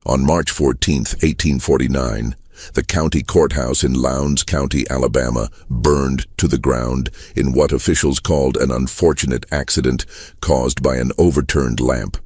On March 14, 1849, the county courthouse in Lowndes County, Alabama, burned to the ground in what officials called an unfortunate accident caused by an overturned lamp.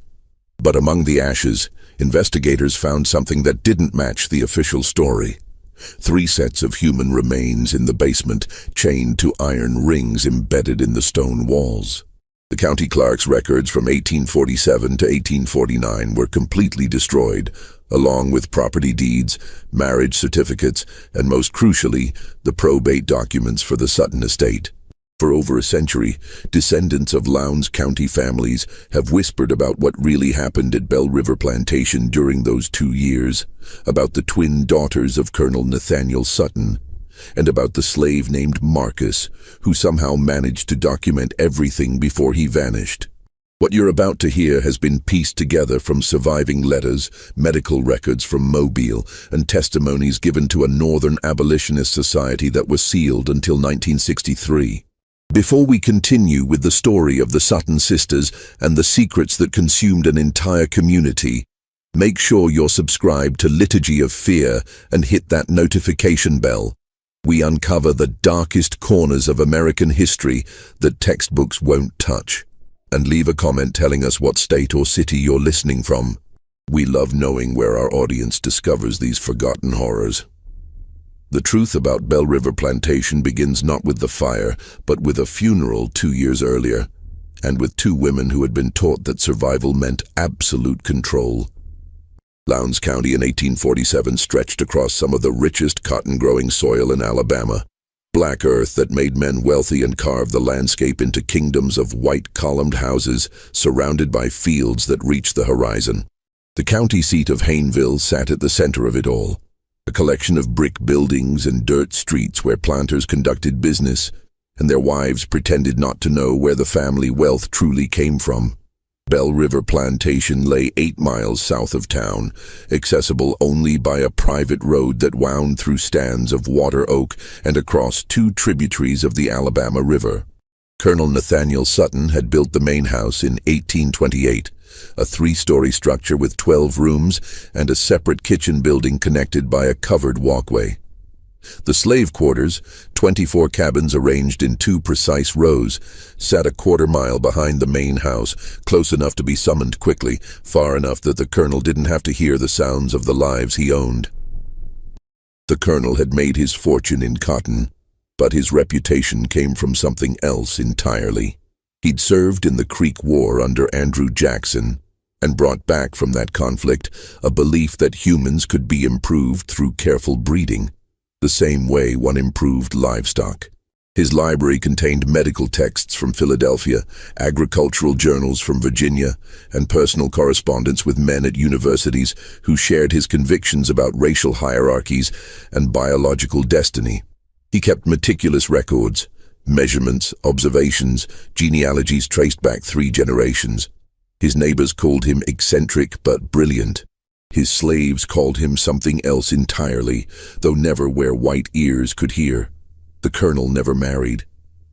But among the ashes, investigators found something that didn't match the official story. 3 sets of human remains in the basement, chained to iron rings embedded in the stone walls. The county clerk's records from 1847 to 1849 were completely destroyed, along with property deeds, marriage certificates, and most crucially, the probate documents for the Sutton estate. For over a century, descendants of Lowndes County families have whispered about what really happened at Bell River Plantation during those 2 years, about the twin daughters of Colonel Nathaniel Sutton, and about the slave named Marcus, who somehow managed to document everything before he vanished. What you're about to hear has been pieced together from surviving letters, medical records from Mobile, and testimonies given to a Northern Abolitionist society that was sealed until 1963. Before we continue with the story of the Sutton sisters and the secrets that consumed an entire community, make sure you're subscribed to Liturgy of Fear and hit that notification bell. We uncover the darkest corners of American history that textbooks won't touch. And leave a comment telling us what state or city you're listening from. We love knowing where our audience discovers these forgotten horrors. The truth about Bell River Plantation begins not with the fire, but with a funeral 2 years earlier, and with 2 women who had been taught that survival meant absolute control. Lowndes County in 1847 stretched across some of the richest cotton-growing soil in Alabama. Black earth that made men wealthy and carved the landscape into kingdoms of white columned houses surrounded by fields that reached the horizon. The county seat of Hayneville sat at the center of it all, a collection of brick buildings and dirt streets where planters conducted business, and their wives pretended not to know where the family wealth truly came from. Bell River Plantation lay 8 miles south of town, accessible only by a private road that wound through stands of water oak and across 2 tributaries of the Alabama River. Colonel Nathaniel Sutton had built the main house in 1828, a 3-story structure with 12 rooms and a separate kitchen building connected by a covered walkway. The slave quarters, 24 cabins arranged in 2 precise rows, sat a quarter-mile behind the main house, close enough to be summoned quickly, far enough that the colonel didn't have to hear the sounds of the lives he owned. The colonel had made his fortune in cotton, but his reputation came from something else entirely. He'd served in the Creek War under Andrew Jackson, and brought back from that conflict a belief that humans could be improved through careful breeding, the same way one improved livestock. His library contained medical texts from Philadelphia, agricultural journals from Virginia, and personal correspondence with men at universities who shared his convictions about racial hierarchies and biological destiny. He kept meticulous records, measurements, observations, genealogies traced back 3 generations. His neighbors called him eccentric but brilliant. His slaves called him something else entirely, though never where white ears could hear. The colonel never married.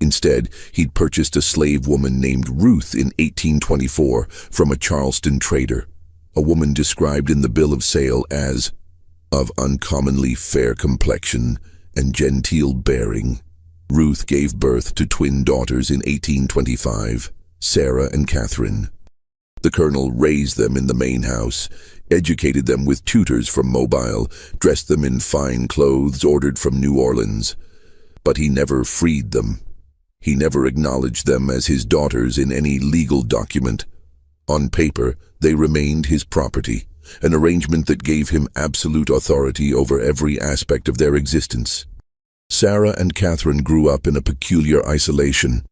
Instead, he'd purchased a slave woman named Ruth in 1824 from a Charleston trader, a woman described in the bill of sale as of uncommonly fair complexion and genteel bearing. Ruth gave birth to twin daughters in 1825, Sarah and Catherine. The colonel raised them in the main house, educated them with tutors from Mobile, dressed them in fine clothes ordered from New Orleans. But he never freed them. He never acknowledged them as his daughters in any legal document. On paper, they remained his property, an arrangement that gave him absolute authority over every aspect of their existence. Sarah and Catherine grew up in a peculiar isolation.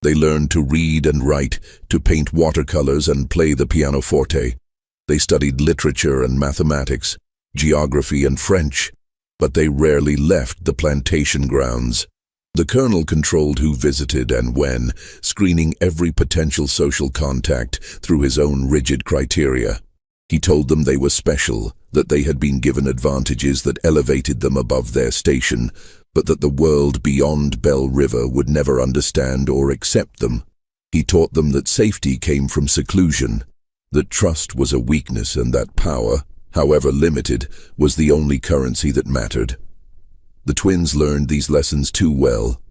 They learned to read and write, to paint watercolors and play the pianoforte. They studied literature and mathematics, geography and French, but they rarely left the plantation grounds. The colonel controlled who visited and when, screening every potential social contact through his own rigid criteria. He told them they were special, that they had been given advantages that elevated them above their station, but that the world beyond Bell River would never understand or accept them. He taught them that safety came from seclusion, that trust was a weakness and that power, however limited, was the only currency that mattered. The twins learned these lessons too well.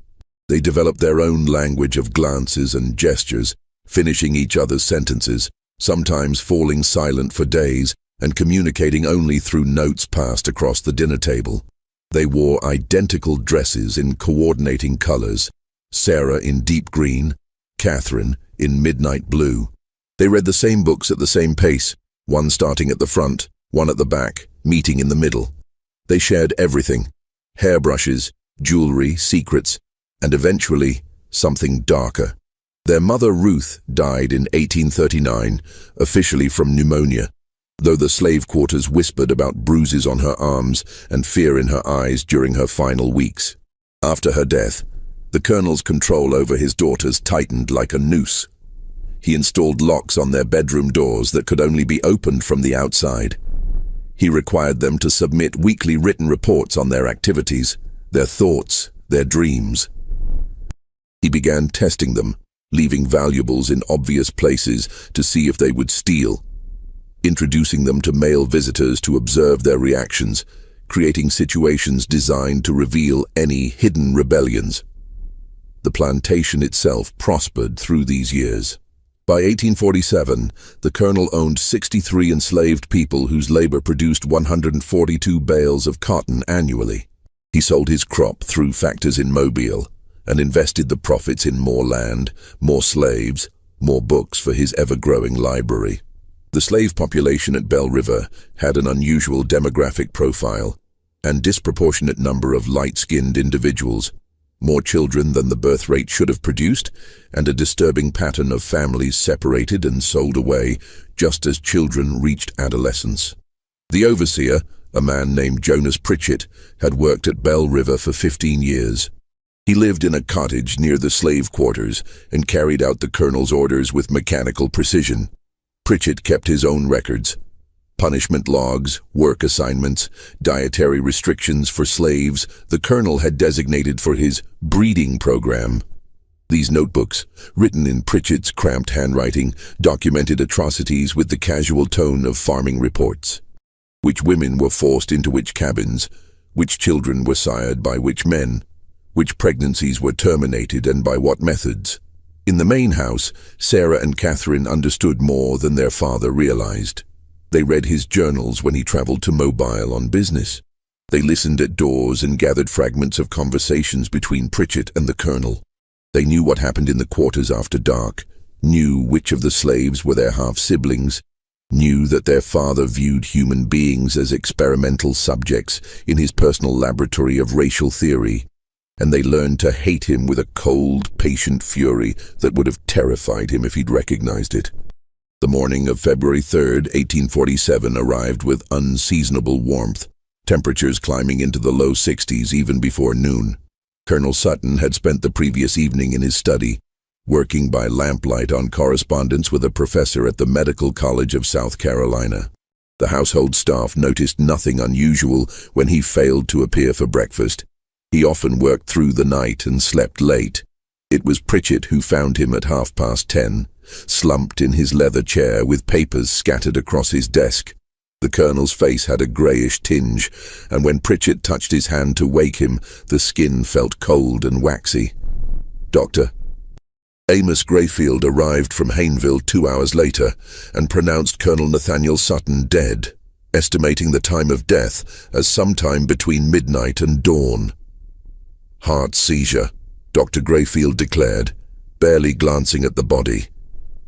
They developed their own language of glances and gestures, finishing each other's sentences, sometimes falling silent for days and communicating only through notes passed across the dinner table. They wore identical dresses in coordinating colors, Sarah in deep green, Catherine in midnight blue. They read the same books at the same pace, one starting at the front, one at the back, meeting in the middle. They shared everything: hairbrushes, jewelry, secrets, and eventually something darker. Their mother Ruth died in 1839, officially from pneumonia, though the slave quarters whispered about bruises on her arms and fear in her eyes during her final weeks. After her death, the colonel's control over his daughters tightened like a noose. He installed locks on their bedroom doors that could only be opened from the outside. He required them to submit weekly written reports on their activities, their thoughts, their dreams. He began testing them, leaving valuables in obvious places to see if they would steal, introducing them to male visitors to observe their reactions, creating situations designed to reveal any hidden rebellions. The plantation itself prospered through these years. By 1847, the colonel owned 63 enslaved people whose labor produced 142 bales of cotton annually. He sold his crop through factors in Mobile and invested the profits in more land, more slaves, more books for his ever-growing library. The slave population at Belle River had an unusual demographic profile and disproportionate number of light-skinned individuals, more children than the birth rate should have produced, and a disturbing pattern of families separated and sold away just as children reached adolescence. The overseer, a man named Jonas Pritchett, had worked at Belle River for 15 years. He lived in a cottage near the slave quarters and carried out the colonel's orders with mechanical precision. Pritchett kept his own records: punishment logs, work assignments, dietary restrictions for slaves the colonel had designated for his breeding program. These notebooks, written in Pritchett's cramped handwriting, documented atrocities with the casual tone of farming reports. Which women were forced into which cabins, which children were sired by which men, which pregnancies were terminated and by what methods. In the main house, Sarah and Catherine understood more than their father realized. They read his journals when he traveled to Mobile on business. They listened at doors and gathered fragments of conversations between Pritchett and the colonel. They knew what happened in the quarters after dark, knew which of the slaves were their half-siblings, knew that their father viewed human beings as experimental subjects in his personal laboratory of racial theory, and they learned to hate him with a cold, patient fury that would have terrified him if he'd recognized it. The morning of February 3, 1847 arrived with unseasonable warmth, temperatures climbing into the low 60s even before noon. Colonel Sutton had spent the previous evening in his study, working by lamplight on correspondence with a professor at the Medical College of South Carolina. The household staff noticed nothing unusual when he failed to appear for breakfast. He often worked through the night and slept late. It was Pritchett who found him at 10:30, slumped in his leather chair with papers scattered across his desk. The colonel's face had a greyish tinge, and when Pritchett touched his hand to wake him, the skin felt cold and waxy. Doctor. Amos Grayfield arrived from Hayneville 2 hours later and pronounced Colonel Nathaniel Sutton dead, estimating the time of death as sometime between midnight and dawn. Heart seizure, Dr. Grayfield declared, barely glancing at the body.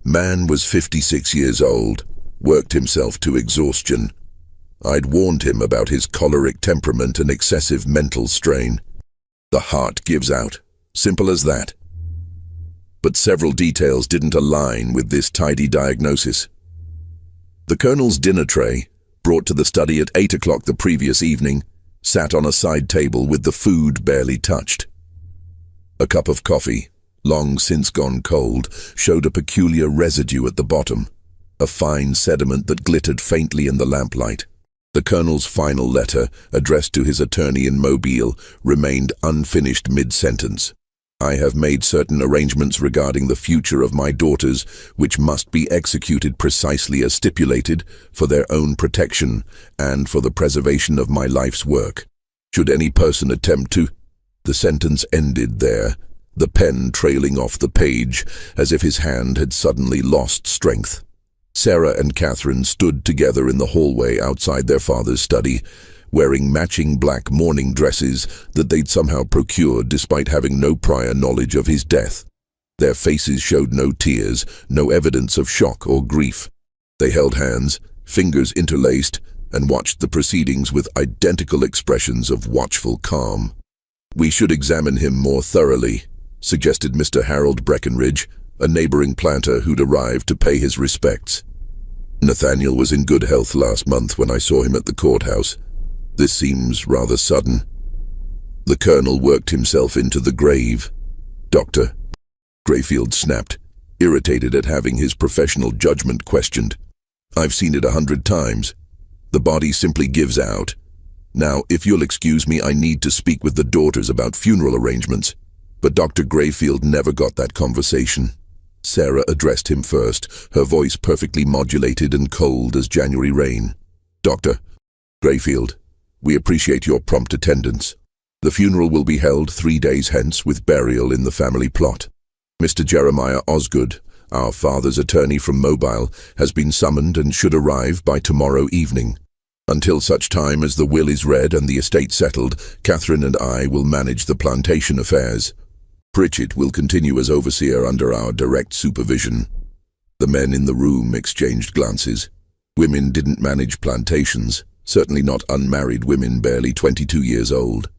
Man was 56 years old, worked himself to exhaustion. I'd warned him about his choleric temperament and excessive mental strain. The heart gives out, simple as that. But several details didn't align with this tidy diagnosis. The colonel's dinner tray, brought to the study at 8 o'clock the previous evening, sat on a side table with the food barely touched. A cup of coffee, long since gone cold, showed a peculiar residue at the bottom, a fine sediment that glittered faintly in the lamplight. The colonel's final letter, addressed to his attorney in Mobile, remained unfinished mid-sentence. I have made certain arrangements regarding the future of my daughters, which must be executed precisely as stipulated for their own protection and for the preservation of my life's work. Should any person attempt to—" The sentence ended there, the pen trailing off the page as if his hand had suddenly lost strength. Sarah and Catherine stood together in the hallway outside their father's study, wearing matching black mourning dresses that they'd somehow procured despite having no prior knowledge of his death. Their faces showed no tears, no evidence of shock or grief. They held hands, fingers interlaced, and watched the proceedings with identical expressions of watchful calm. "We should examine him more thoroughly," suggested Mr. Harold Breckenridge, a neighboring planter who'd arrived to pay his respects. "Nathaniel was in good health last month when I saw him at the courthouse. This seems rather sudden." The colonel worked himself into the grave. "Doctor," Grayfield snapped, irritated at having his professional judgment questioned. "I've seen it 100 times. The body simply gives out. Now, if you'll excuse me, I need to speak with the daughters about funeral arrangements." But Dr. Grayfield never got that conversation. Sarah addressed him first, her voice perfectly modulated and cold as January rain. "Dr. Grayfield, we appreciate your prompt attendance. The funeral will be held 3 days hence with burial in the family plot. Mr. Jeremiah Osgood, our father's attorney from Mobile, has been summoned and should arrive by tomorrow evening. Until such time as the will is read and the estate settled, Catherine and I will manage the plantation affairs. Pritchett will continue as overseer under our direct supervision." The men in the room exchanged glances. Women didn't manage plantations, certainly not unmarried women barely 22 years old.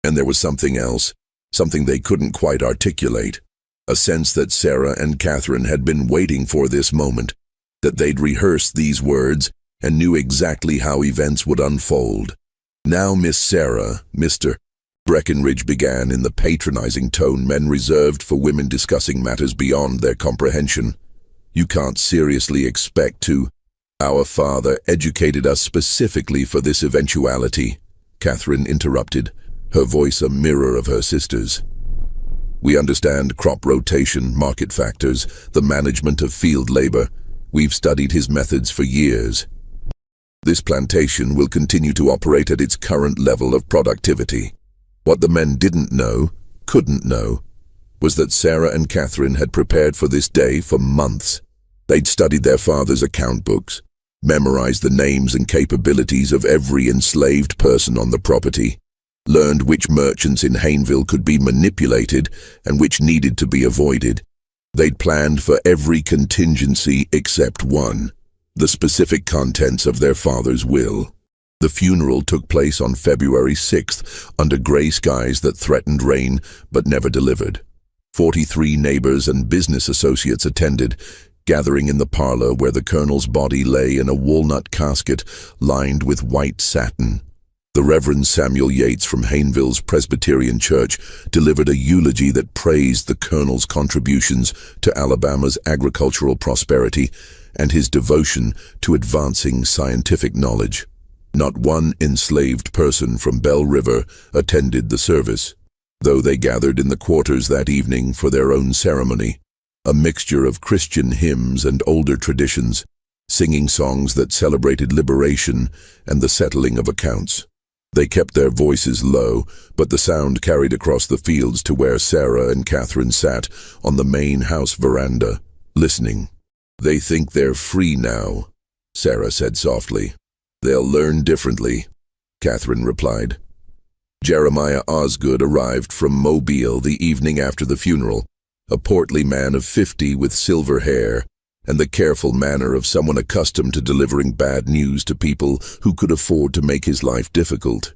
And there was something else, something they couldn't quite articulate, a sense that Sarah and Catherine had been waiting for this moment, that they'd rehearsed these words and knew exactly how events would unfold. "Now, Miss Sarah," Mr. Breckenridge began in the patronizing tone men reserved for women discussing matters beyond their comprehension. "You can't seriously expect to—" "Our father educated us specifically for this eventuality," Catherine interrupted, her voice a mirror of her sister's. "We understand crop rotation, market factors, the management of field labor. We've studied his methods for years. This plantation will continue to operate at its current level of productivity." What the men didn't know, couldn't know, was that Sarah and Catherine had prepared for this day for months. They'd studied their father's account books, memorized the names and capabilities of every enslaved person on the property, learned which merchants in Hayneville could be manipulated and which needed to be avoided. They'd planned for every contingency except one, the specific contents of their father's will. The funeral took place on February 6th under gray skies that threatened rain but never delivered. 43 neighbors and business associates attended, gathering in the parlor where the colonel's body lay in a walnut casket lined with white satin. The Reverend Samuel Yates from Hayneville's Presbyterian Church delivered a eulogy that praised the colonel's contributions to Alabama's agricultural prosperity and his devotion to advancing scientific knowledge. Not one enslaved person from Bell River attended the service, though they gathered in the quarters that evening for their own ceremony, a mixture of Christian hymns and older traditions, singing songs that celebrated liberation and the settling of accounts. They kept their voices low, but the sound carried across the fields to where Sarah and Catherine sat on the main house veranda, listening. "They think they're free now," Sarah said softly. "They'll learn differently," Catherine replied. Jeremiah Osgood arrived from Mobile the evening after the funeral, a portly man of 50 with silver hair and the careful manner of someone accustomed to delivering bad news to people who could afford to make his life difficult.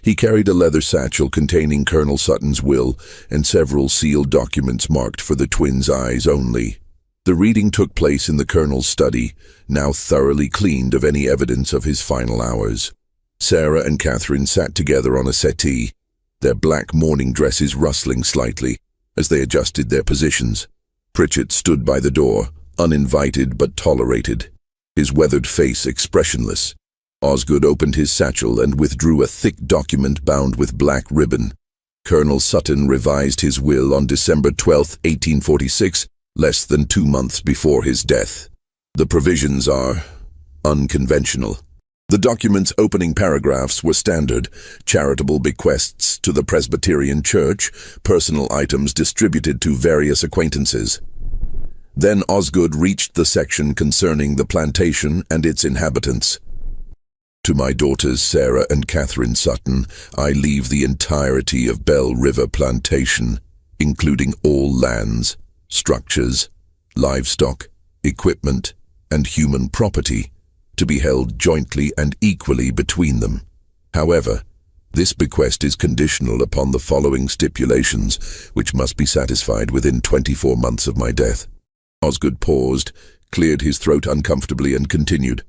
He carried a leather satchel containing Colonel Sutton's will and several sealed documents marked for the twins' eyes only. The reading took place in the colonel's study, now thoroughly cleaned of any evidence of his final hours. Sarah and Catherine sat together on a settee, their black mourning dresses rustling slightly as they adjusted their positions. Pritchett stood by the door, uninvited but tolerated, his weathered face expressionless. Osgood opened his satchel and withdrew a thick document bound with black ribbon. Colonel Sutton revised his will on December 12, 1846, less than 2 months before his death. The provisions are unconventional. The document's opening paragraphs were standard: charitable bequests to the Presbyterian Church, personal items distributed to various acquaintances. Then Osgood reached the section concerning the plantation and its inhabitants. To my daughters Sarah and Catherine Sutton, I leave the entirety of Bell River Plantation, including all lands, structures, livestock, equipment, and human property, to be held jointly and equally between them. However, this bequest is conditional upon the following stipulations, which must be satisfied within 24 months of my death. Osgood paused, cleared his throat uncomfortably, and continued.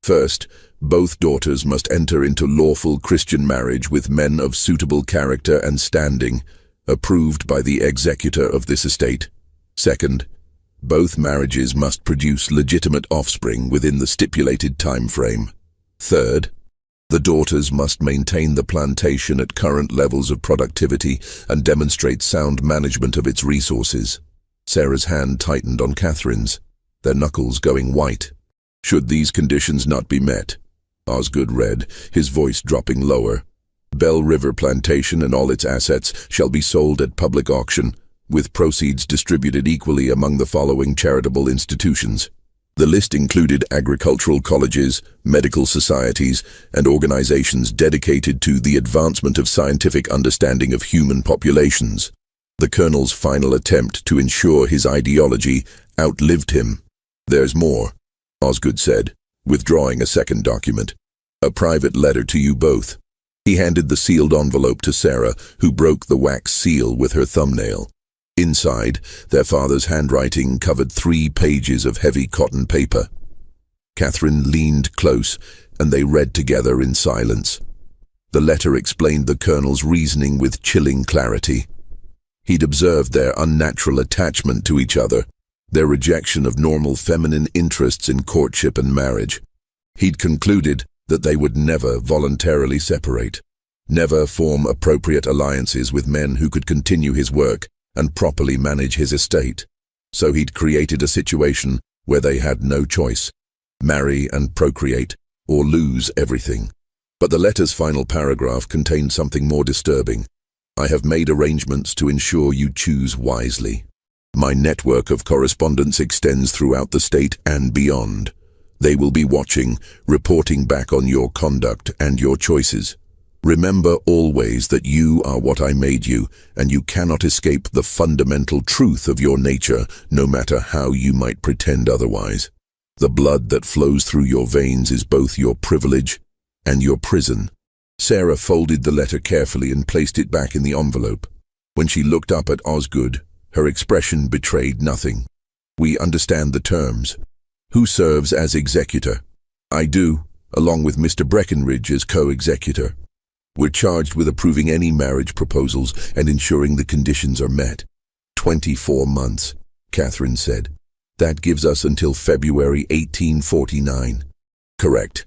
First, both daughters must enter into lawful Christian marriage with men of suitable character and standing, approved by the executor of this estate. Second, both marriages must produce legitimate offspring within the stipulated time frame. Third, the daughters must maintain the plantation at current levels of productivity and demonstrate sound management of its resources. Sarah's hand tightened on Catherine's, their knuckles going white. Should these conditions not be met, Osgood read, his voice dropping lower, Bell River Plantation and all its assets shall be sold at public auction, with proceeds distributed equally among the following charitable institutions. The list included agricultural colleges, medical societies, and organizations dedicated to the advancement of scientific understanding of human populations. The Colonel's final attempt to ensure his ideology outlived him. There's more, Osgood said, withdrawing a second document. A private letter to you both. He handed the sealed envelope to Sarah, who broke the wax seal with her thumbnail. Inside, their father's handwriting covered 3 pages of heavy cotton paper. Catherine leaned close, and they read together in silence. The letter explained the Colonel's reasoning with chilling clarity. He'd observed their unnatural attachment to each other, their rejection of normal feminine interests in courtship and marriage. He'd concluded that they would never voluntarily separate, never form appropriate alliances with men who could continue his work and properly manage his estate. So he'd created a situation where they had no choice: marry and procreate, or lose everything. But the letter's final paragraph contained something more disturbing. I have made arrangements to ensure you choose wisely. My network of correspondence extends throughout the state and beyond. They will be watching, reporting back on your conduct and your choices. Remember always that you are what I made you, and you cannot escape the fundamental truth of your nature, no matter how you might pretend otherwise. The blood that flows through your veins is both your privilege and your prison. Sarah folded the letter carefully and placed it back in the envelope. When she looked up at Osgood, her expression betrayed nothing. We understand the terms. Who serves as executor? I do, along with Mr. Breckenridge as co-executor. We're charged with approving any marriage proposals and ensuring the conditions are met. 24 months, Catherine said. That gives us until February 1849. Correct.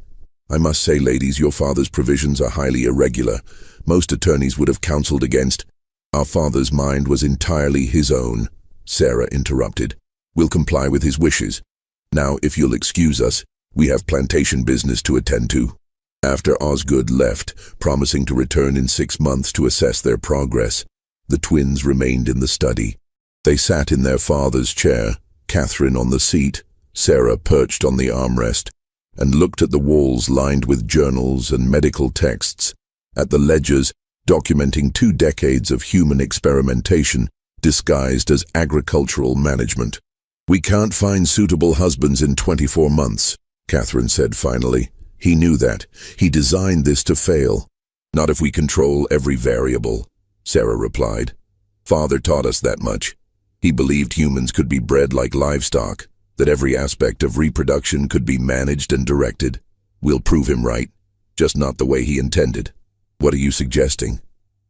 I must say, ladies, your father's provisions are highly irregular. Most attorneys would have counseled against. Our father's mind was entirely his own, Sarah interrupted. We'll comply with his wishes. Now, if you'll excuse us, we have plantation business to attend to. After Osgood left, promising to return in 6 months to assess their progress, the twins remained in the study. They sat in their father's chair, Catherine on the seat, Sarah perched on the armrest, and looked at the walls lined with journals and medical texts, at the ledgers documenting 2 decades of human experimentation disguised as agricultural management. We can't find suitable husbands in 24 months, Catherine said finally. He knew that. He designed this to fail. Not if we control every variable, Sarah replied. Father taught us that much. He believed humans could be bred like livestock, that every aspect of reproduction could be managed and directed. We'll prove him right, just not the way he intended. What are you suggesting?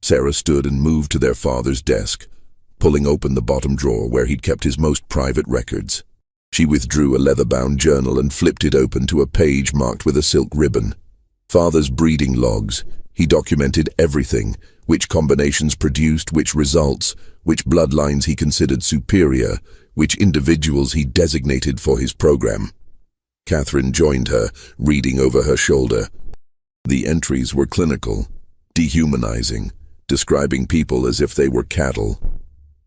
Sarah stood and moved to their father's desk, pulling open the bottom drawer where he'd kept his most private records. She withdrew a leather-bound journal and flipped it open to a page marked with a silk ribbon. Father's breeding logs. He documented everything, which combinations produced which results, which bloodlines he considered superior, which individuals he designated for his program. Catherine joined her, reading over her shoulder. The entries were clinical, dehumanizing, describing people as if they were cattle.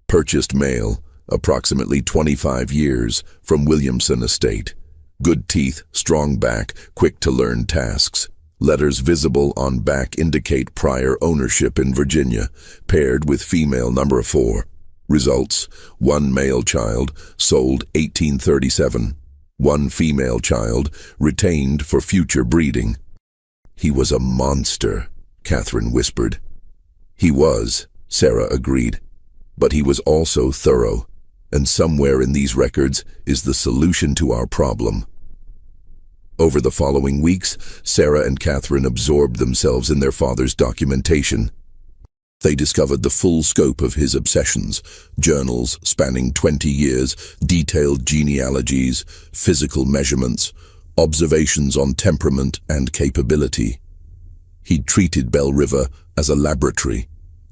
Purchased male, approximately 25 years, from Williamson Estate. Good teeth, strong back, quick to learn tasks. Letters visible on back indicate prior ownership in Virginia, paired with female number 4. Results: 1 male child, sold 1837. 1 female child, retained for future breeding. He was a monster, Catherine whispered. He was, Sarah agreed. But he was also thorough, and somewhere in these records is the solution to our problem. Over the following weeks, Sarah and Catherine absorbed themselves in their father's documentation. They discovered the full scope of his obsessions: journals spanning 20 years, detailed genealogies, physical measurements, observations on temperament and capability. He'd treated Bell River as a laboratory,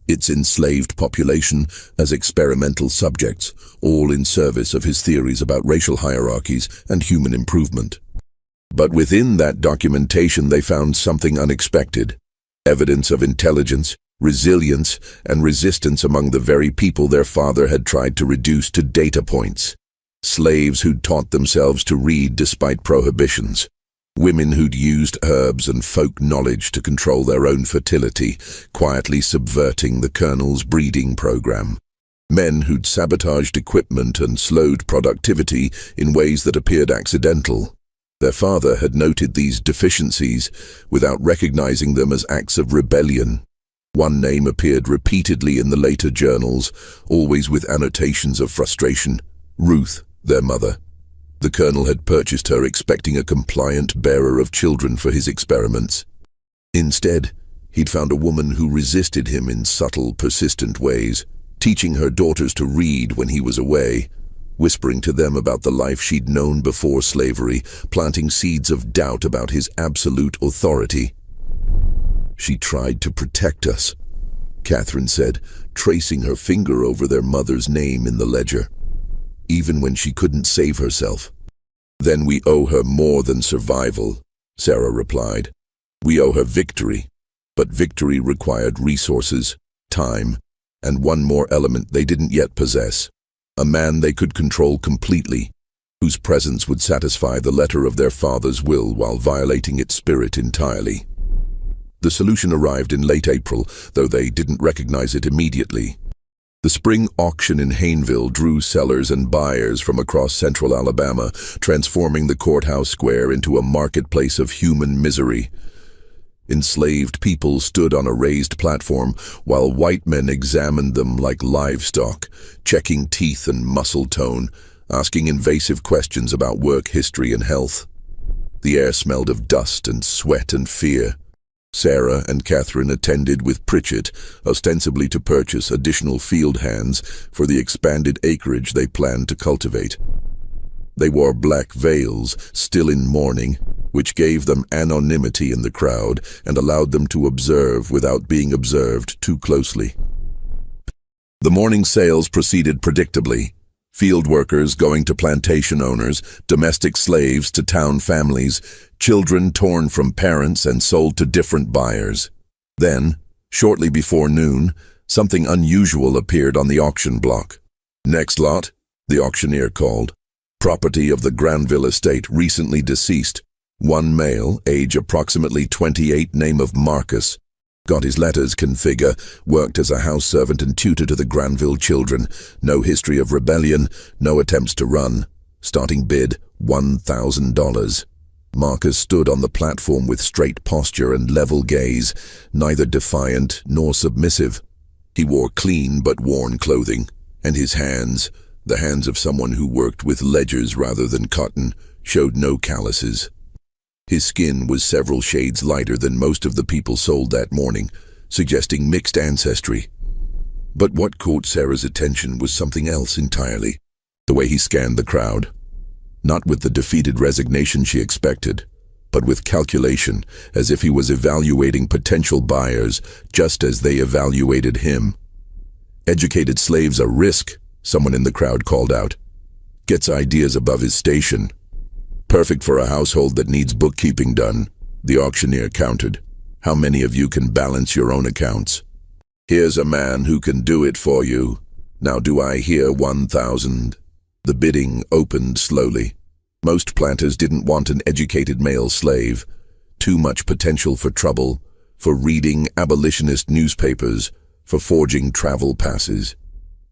its enslaved population as experimental subjects, all in service of his theories about racial hierarchies and human improvement. But within that documentation they found something unexpected: evidence of intelligence, resilience, and resistance among the very people their father had tried to reduce to data points. Slaves who'd taught themselves to read despite prohibitions. Women who'd used herbs and folk knowledge to control their own fertility, quietly subverting the Colonel's breeding program. Men who'd sabotaged equipment and slowed productivity in ways that appeared accidental. Their father had noted these deficiencies without recognizing them as acts of rebellion. One name appeared repeatedly in the later journals, always with annotations of frustration: Ruth, their mother. The Colonel had purchased her expecting a compliant bearer of children for his experiments. Instead, he'd found a woman who resisted him in subtle, persistent ways, teaching her daughters to read when he was away, whispering to them about the life she'd known before slavery, planting seeds of doubt about his absolute authority. "She tried to protect us," Catherine said, tracing her finger over their mother's name in the ledger. "Even when she couldn't save herself." "Then we owe her more than survival," Sarah replied. "We owe her victory. But victory required resources, time, and one more element they didn't yet possess: a man they could control completely, whose presence would satisfy the letter of their father's will while violating its spirit entirely." The solution arrived in late April, though they didn't recognize it immediately. The spring auction in Hayneville drew sellers and buyers from across central Alabama, transforming the courthouse square into a marketplace of human misery. Enslaved people stood on a raised platform, while white men examined them like livestock, checking teeth and muscle tone, asking invasive questions about work history and health. The air smelled of dust and sweat and fear. Sarah and Catherine attended with Pritchett, ostensibly to purchase additional field hands for the expanded acreage they planned to cultivate. They wore black veils, still in mourning, which gave them anonymity in the crowd and allowed them to observe without being observed too closely. The morning sales proceeded predictably. Field workers going to plantation owners, domestic slaves to town families, children torn from parents and sold to different buyers. Then, shortly before noon, something unusual appeared on the auction block. "Next lot," the auctioneer called. "Property of the Granville estate, recently deceased. 1 male, age approximately 28, name of Marcus. Got his letters, can figure, worked as a house servant and tutor to the Granville children. No history of rebellion, no attempts to run. Starting bid, $1,000. Marcus stood on the platform with straight posture and level gaze, neither defiant nor submissive. He wore clean but worn clothing, and his hands, the hands of someone who worked with ledgers rather than cotton, showed no calluses. His skin was several shades lighter than most of the people sold that morning, suggesting mixed ancestry. But what caught Sarah's attention was something else entirely: the way he scanned the crowd. Not with the defeated resignation she expected, but with calculation, as if he was evaluating potential buyers just as they evaluated him. "Educated slaves are risk," someone in the crowd called out. "Gets ideas above his station. Perfect for a household that needs bookkeeping done," the auctioneer countered. "How many of you can balance your own accounts? Here's a man who can do it for you. Now do I hear 1,000? The bidding opened slowly. Most planters didn't want an educated male slave. Too much potential for trouble, for reading abolitionist newspapers, for forging travel passes.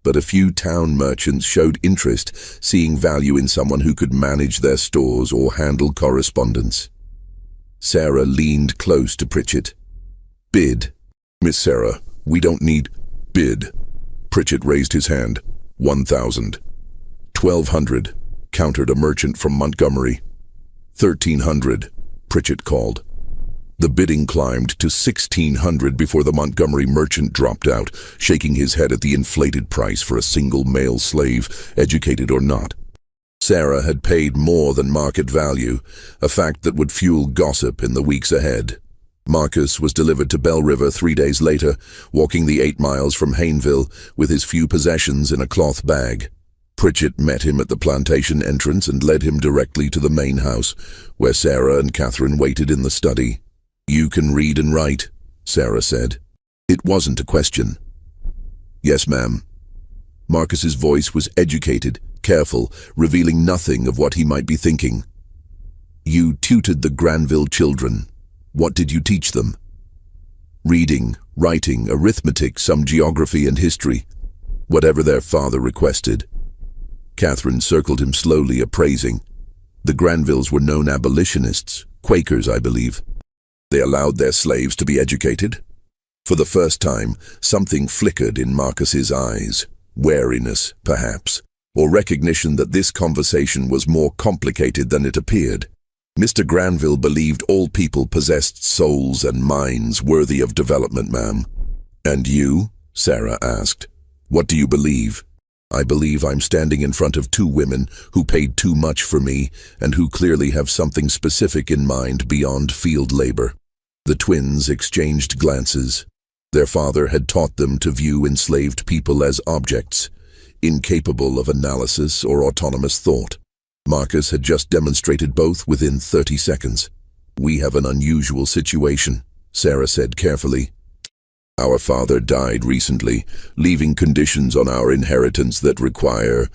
But a few town merchants showed interest, seeing value in someone who could manage their stores or handle correspondence. Sarah leaned close to Pritchett. "Bid." "Miss Sarah, we don't need bid." Pritchett raised his hand. 1,000. 1,200, countered a merchant from Montgomery. 1,300, Pritchett called. The bidding climbed to 1,600 before the Montgomery merchant dropped out, shaking his head at the inflated price for a single male slave, educated or not. Sarah had paid more than market value, a fact that would fuel gossip in the weeks ahead. Marcus was delivered to Bell River 3 days later, walking the 8 miles from Hayneville with his few possessions in a cloth bag. Pritchett met him at the plantation entrance and led him directly to the main house, where Sarah and Catherine waited in the study. "You can read and write," Sarah said. It wasn't a question. "Yes, ma'am." Marcus's voice was educated, careful, revealing nothing of what he might be thinking. "You tutored the Granville children. What did you teach them?" "Reading, writing, arithmetic, some geography and history. Whatever their father requested." Catherine circled him slowly, appraising. "The Granvilles were known abolitionists, Quakers, I believe. They allowed their slaves to be educated?" For the first time, something flickered in Marcus's eyes. Wariness, perhaps, or recognition that this conversation was more complicated than it appeared. "Mr. Granville believed all people possessed souls and minds worthy of development, ma'am." "And you?" Sarah asked. "What do you believe?" "I believe I'm standing in front of 2 women who paid too much for me and who clearly have something specific in mind beyond field labor." The twins exchanged glances. Their father had taught them to view enslaved people as objects, incapable of analysis or autonomous thought. Marcus had just demonstrated both within 30 seconds. "We have an unusual situation," Sarah said carefully. "Our father died recently, leaving conditions on our inheritance that require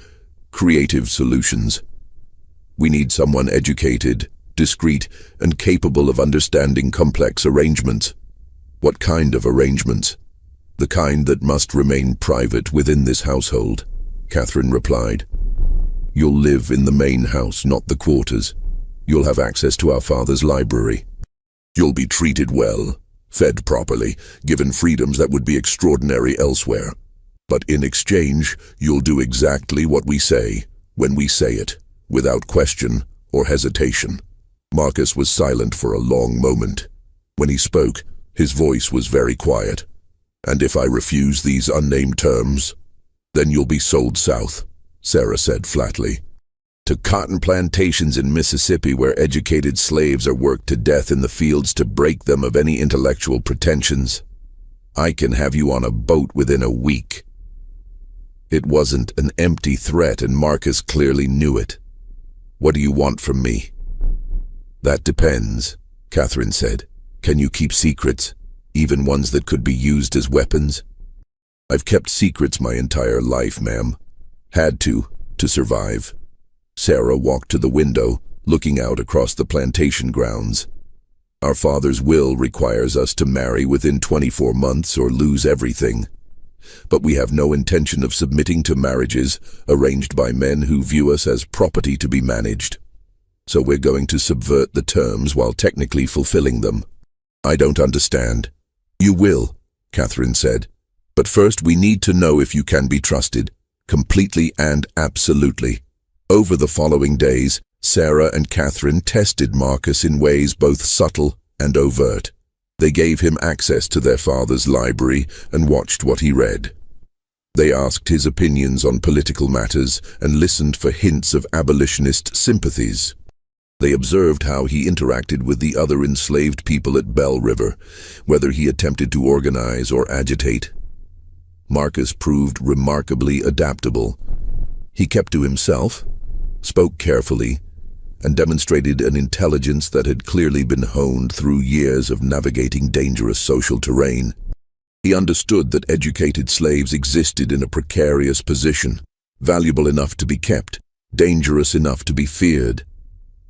creative solutions. We need someone educated, discreet, and capable of understanding complex arrangements." "What kind of arrangements?" "The kind that must remain private within this household," Catherine replied. "You'll live in the main house, not the quarters. You'll have access to our father's library. You'll be treated well, fed properly, given freedoms that would be extraordinary elsewhere. But in exchange, you'll do exactly what we say, when we say it, without question or hesitation." Marcus was silent for a long moment. When he spoke, his voice was very quiet. "And if I refuse these unnamed terms, then you'll be sold south," Sarah said flatly. "To cotton plantations in Mississippi where educated slaves are worked to death in the fields to break them of any intellectual pretensions. I can have you on a boat within a week." It wasn't an empty threat, and Marcus clearly knew it. "What do you want from me?" "That depends," Catherine said. "Can you keep secrets, even ones that could be used as weapons?" "I've kept secrets my entire life, ma'am. Had to survive." Sarah walked to the window, looking out across the plantation grounds. "Our father's will requires us to marry within 24 months or lose everything. But we have no intention of submitting to marriages arranged by men who view us as property to be managed. So we're going to subvert the terms while technically fulfilling them." "I don't understand." "You will," Catherine said. "But first we need to know if you can be trusted, completely and absolutely." Over the following days, Sarah and Catherine tested Marcus in ways both subtle and overt. They gave him access to their father's library and watched what he read. They asked his opinions on political matters and listened for hints of abolitionist sympathies. They observed how he interacted with the other enslaved people at Bell River, whether he attempted to organize or agitate. Marcus proved remarkably adaptable. He kept to himself, spoke carefully, and demonstrated an intelligence that had clearly been honed through years of navigating dangerous social terrain. He understood that educated slaves existed in a precarious position, valuable enough to be kept, dangerous enough to be feared.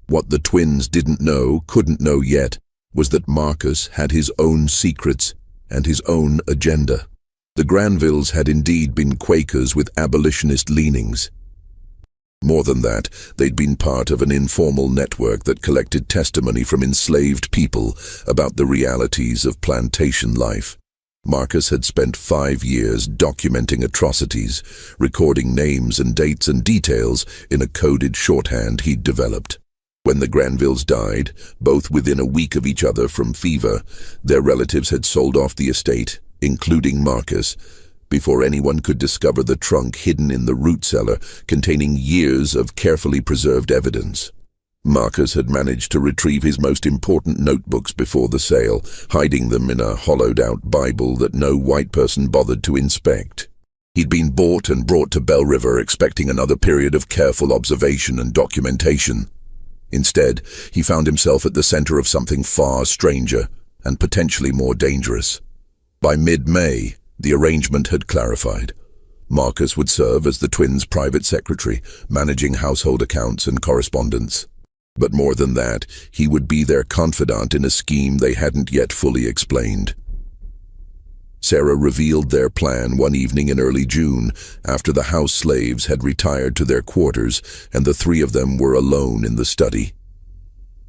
What the twins didn't know, couldn't know yet, was that Marcus had his own secrets and his own agenda. The Granvilles had indeed been Quakers with abolitionist leanings. More than that, they'd been part of an informal network that collected testimony from enslaved people about the realities of plantation life. Marcus had spent 5 years documenting atrocities, recording names and dates and details in a coded shorthand he'd developed. When the Granvilles died, both within a week of each other from fever, their relatives had sold off the estate, including Marcus, before anyone could discover the trunk hidden in the root cellar containing years of carefully preserved evidence. Marcus had managed to retrieve his most important notebooks before the sale, hiding them in a hollowed-out Bible that no white person bothered to inspect. He'd been bought and brought to Bell River expecting another period of careful observation and documentation. Instead, he found himself at the center of something far stranger and potentially more dangerous. By mid-May, the arrangement had clarified. Marcus would serve as the twins' private secretary, managing household accounts and correspondence. But more than that, he would be their confidant in a scheme they hadn't yet fully explained. Sarah revealed their plan one evening in early June, after the house slaves had retired to their quarters and the 3 of them were alone in the study.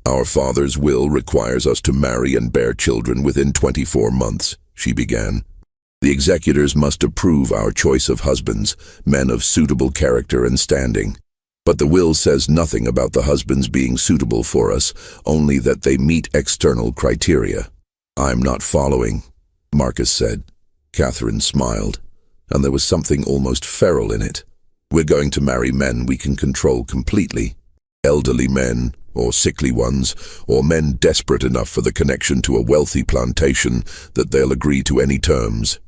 "Our father's will requires us to marry and bear children within 24 months, she began. "The executors must approve our choice of husbands, men of suitable character and standing. But the will says nothing about the husbands being suitable for us, only that they meet external criteria." "I'm not following," Marcus said. Catherine smiled, and there was something almost feral in it. "We're going to marry men we can control completely. Elderly men, or sickly ones, or men desperate enough for the connection to a wealthy plantation that they'll agree to any terms.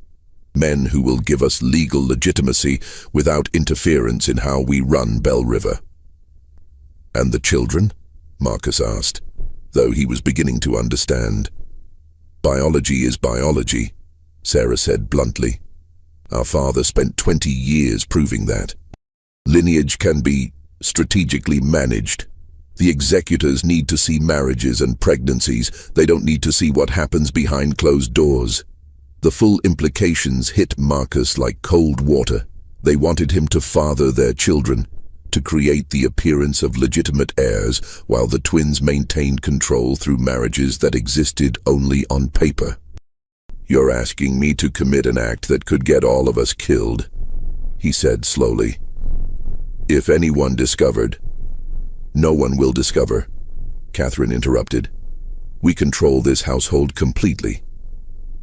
Men who will give us legal legitimacy without interference in how we run Bell River." "And the children?" Marcus asked, though he was beginning to understand. "Biology is biology," Sarah said bluntly. "Our father spent 20 years proving that. Lineage can be strategically managed. The executors need to see marriages and pregnancies. They don't need to see what happens behind closed doors." The full implications hit Marcus like cold water. They wanted him to father their children, to create the appearance of legitimate heirs while the twins maintained control through marriages that existed only on paper. "You're asking me to commit an act that could get all of us killed," he said slowly. "If anyone discovered—" "No one will discover," Catherine interrupted. "We control this household completely.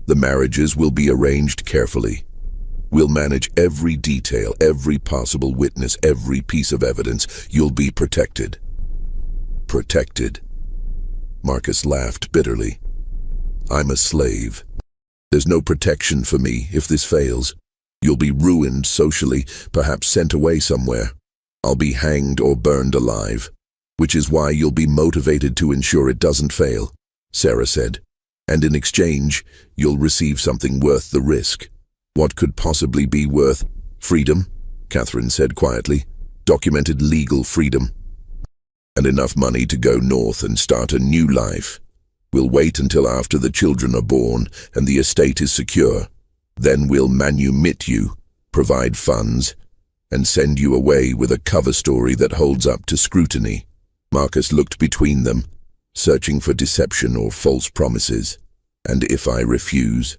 The marriages will be arranged carefully. We'll manage every detail, every possible witness, every piece of evidence. You'll be protected." "Protected?" Marcus laughed bitterly. "I'm a slave. There's no protection for me if this fails. You'll be ruined socially, perhaps sent away somewhere. I'll be hanged or burned alive, which is why you'll be motivated to ensure it doesn't fail," Sarah said. "And in exchange, you'll receive something worth the risk." "What could possibly be worth—" "Freedom," Catherine said quietly. "Documented legal freedom. And enough money to go north and start a new life. We'll wait until after the children are born and the estate is secure. Then we'll manumit you, provide funds, and send you away with a cover story that holds up to scrutiny." Marcus looked between them, searching for deception or false promises. "And if I refuse?"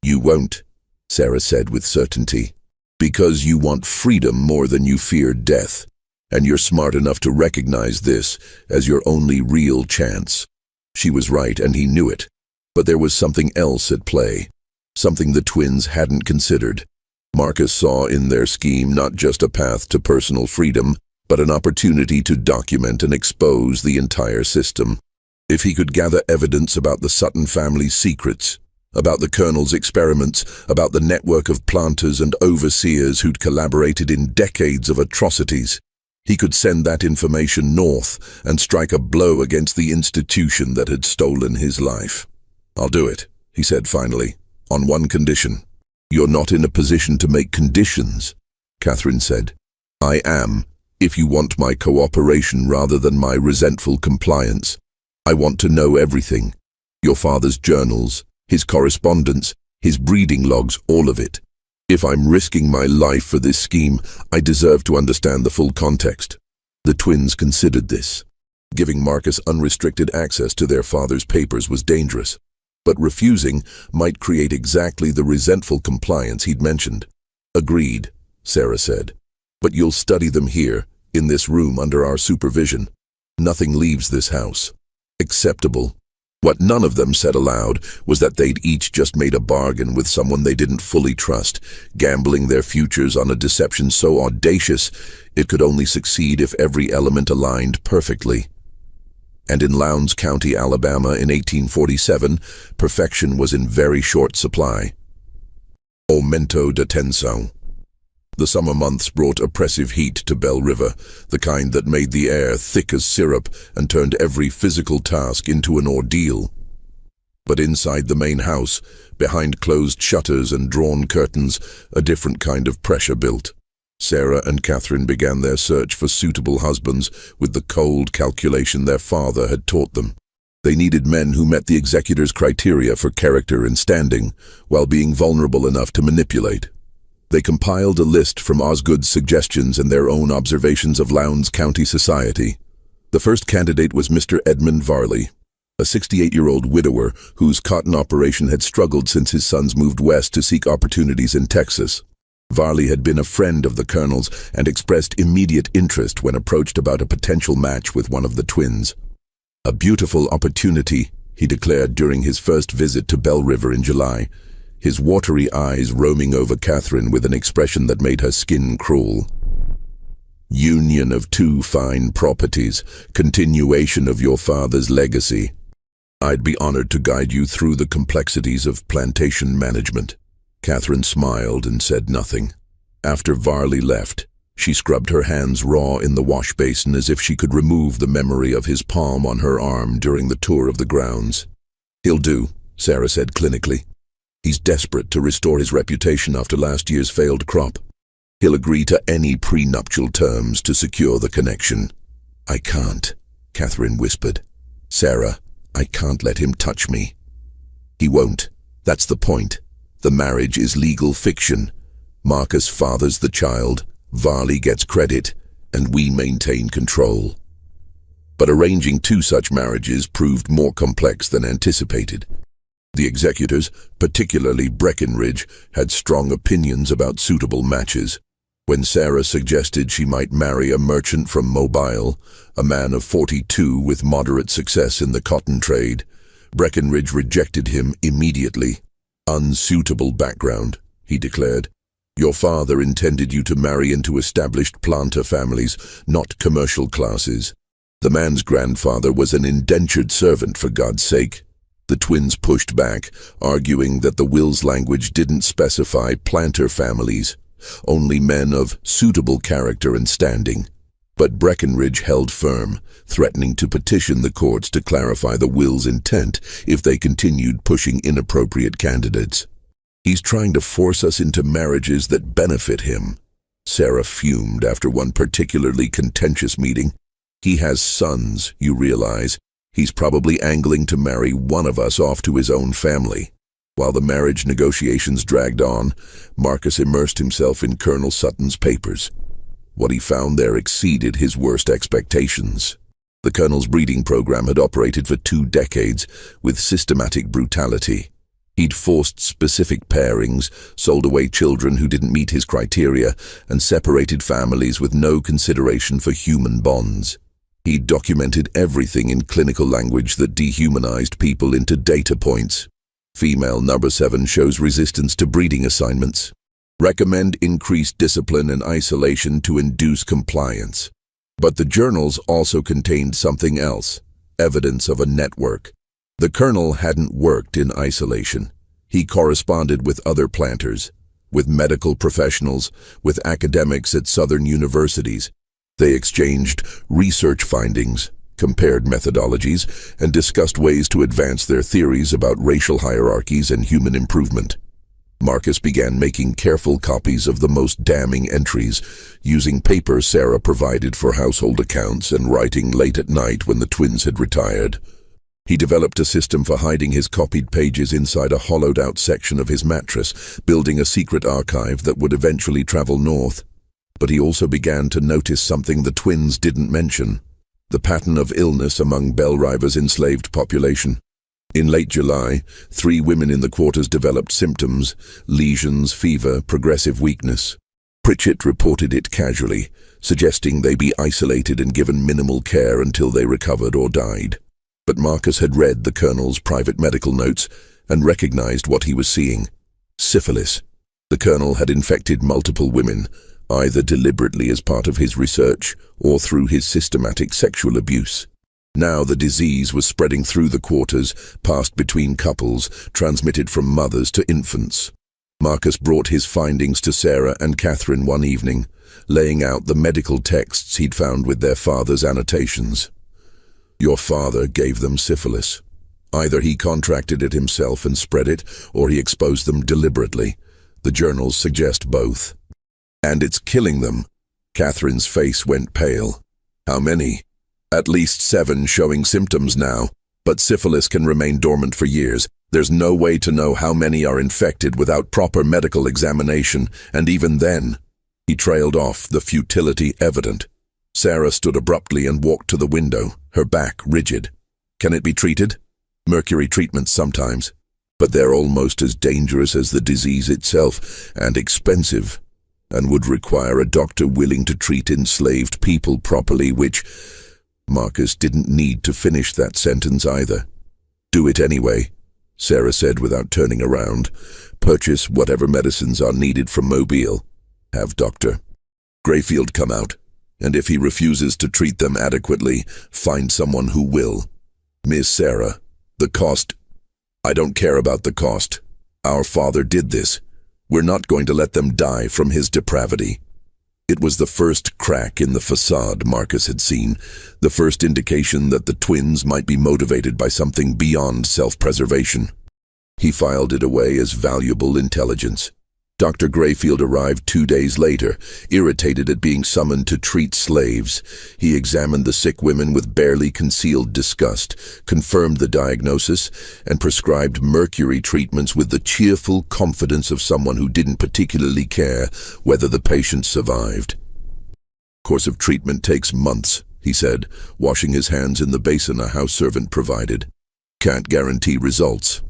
"You won't," Sarah said with certainty, "because you want freedom more than you fear death, and you're smart enough to recognize this as your only real chance." She was right, and he knew it. But there was something else at play, something the twins hadn't considered. Marcus saw in their scheme not just a path to personal freedom, but an opportunity to document and expose the entire system. If he could gather evidence about the Sutton family's secrets, about the Colonel's experiments, about the network of planters and overseers who'd collaborated in decades of atrocities, he could send that information north and strike a blow against the institution that had stolen his life. "I'll do it," he said finally, "on one condition." "You're not in a position to make conditions," Catherine said. "I am, if you want my cooperation rather than my resentful compliance. I want to know everything. Your father's journals, his correspondence, his breeding logs, all of it. If I'm risking my life for this scheme, I deserve to understand the full context." The twins considered this. Giving Marcus unrestricted access to their father's papers was dangerous, but refusing might create exactly the resentful compliance he'd mentioned. "Agreed," Sarah said. "But you'll study them here, in this room under our supervision. Nothing leaves this house." Acceptable. What none of them said aloud was that they'd each just made a bargain with someone they didn't fully trust, gambling their futures on a deception so audacious it could only succeed if every element aligned perfectly. And in Lowndes County, Alabama in 1847, perfection was in very short supply. Aumento de tensión. The summer months brought oppressive heat to Belle River, the kind that made the air thick as syrup and turned every physical task into an ordeal. But inside the main house, behind closed shutters and drawn curtains, a different kind of pressure built. Sarah and Catherine began their search for suitable husbands with the cold calculation their father had taught them. They needed men who met the executor's criteria for character and standing, while being vulnerable enough to manipulate. They compiled a list from Osgood's suggestions and their own observations of Lowndes County society. The first candidate was Mr. Edmund Varley, a 68-year-old widower whose cotton operation had struggled since his sons moved west to seek opportunities in Texas. Varley had been a friend of the Colonel's and expressed immediate interest when approached about a potential match with one of the twins. "A beautiful opportunity," he declared during his first visit to Belle River in July, his watery eyes roaming over Catherine with an expression that made her skin crawl. "Union of two fine properties, continuation of your father's legacy. I'd be honored to guide you through the complexities of plantation management." Catherine smiled and said nothing. After Varley left, she scrubbed her hands raw in the wash basin as if she could remove the memory of his palm on her arm during the tour of the grounds. "He'll do," Sarah said clinically. "He's desperate to restore his reputation after last year's failed crop. He'll agree to any prenuptial terms to secure the connection." "I can't," Catherine whispered. "Sarah, I can't let him touch me." "He won't. That's the point. The marriage is legal fiction. Marcus fathers the child, Varley gets credit, and we maintain control." But arranging two such marriages proved more complex than anticipated. The executors, particularly Breckinridge, had strong opinions about suitable matches. When Sarah suggested she might marry a merchant from Mobile, a man of 42 with moderate success in the cotton trade, Breckinridge rejected him immediately. "Unsuitable background," he declared. "Your father intended you to marry into established planter families, not commercial classes. The man's grandfather was an indentured servant, for God's sake." The twins pushed back, arguing that the will's language didn't specify planter families, only men of suitable character and standing. But Breckinridge held firm, threatening to petition the courts to clarify the will's intent if they continued pushing inappropriate candidates. "He's trying to force us into marriages that benefit him," Sarah fumed after one particularly contentious meeting. "He has sons, you realize. He's probably angling to marry one of us off to his own family." While the marriage negotiations dragged on, Marcus immersed himself in Colonel Sutton's papers. What he found there exceeded his worst expectations. The Colonel's breeding program had operated for 2 decades with systematic brutality. He'd forced specific pairings, sold away children who didn't meet his criteria, and separated families with no consideration for human bonds. He documented everything in clinical language that dehumanized people into data points. Female number 7 shows resistance to breeding assignments. Recommend increased discipline and isolation to induce compliance. But the journals also contained something else, evidence of a network. The colonel hadn't worked in isolation. He corresponded with other planters, with medical professionals, with academics at southern universities. They exchanged research findings, compared methodologies, and discussed ways to advance their theories about racial hierarchies and human improvement. Marcus began making careful copies of the most damning entries, using paper Sarah provided for household accounts and writing late at night when the twins had retired. He developed a system for hiding his copied pages inside a hollowed-out section of his mattress, building a secret archive that would eventually travel north. But he also began to notice something the twins didn't mention: the pattern of illness among Bellriver's enslaved population. In late July, 3 women in the quarters developed symptoms: lesions, fever, progressive weakness. Pritchett reported it casually, suggesting they be isolated and given minimal care until they recovered or died. But Marcus had read the colonel's private medical notes and recognized what he was seeing: syphilis. The colonel had infected multiple women, either deliberately as part of his research or through his systematic sexual abuse. Now the disease was spreading through the quarters, passed between couples, transmitted from mothers to infants. Marcus brought his findings to Sarah and Catherine one evening, laying out the medical texts he'd found with their father's annotations. "Your father gave them syphilis. Either he contracted it himself and spread it, or he exposed them deliberately. The journals suggest both. And it's killing them." Catherine's face went pale. "How many?" "At least 7 showing symptoms now, but syphilis can remain dormant for years. There's no way to know how many are infected without proper medical examination, and even then..." He trailed off, the futility evident. Sarah stood abruptly and walked to the window, her back rigid. "Can it be treated?" "Mercury treatments sometimes, but they're almost as dangerous as the disease itself, and expensive, and would require a doctor willing to treat enslaved people properly, which..." Marcus didn't need to finish that sentence either. "Do it anyway," Sarah said without turning around. "Purchase whatever medicines are needed from Mobile. Have Dr. Grayfield come out, and if he refuses to treat them adequately, find someone who will. Miss Sarah, the cost..." "I don't care about the cost. Our father did this. We're not going to let them die from his depravity." It was the first crack in the facade Marcus had seen, the first indication that the twins might be motivated by something beyond self-preservation. He filed it away as valuable intelligence. Dr. Grayfield arrived 2 days later, irritated at being summoned to treat slaves. He examined the sick women with barely concealed disgust, confirmed the diagnosis, and prescribed mercury treatments with the cheerful confidence of someone who didn't particularly care whether the patient survived. "Course of treatment takes months," he said, washing his hands in the basin a house servant provided. "Can't guarantee results.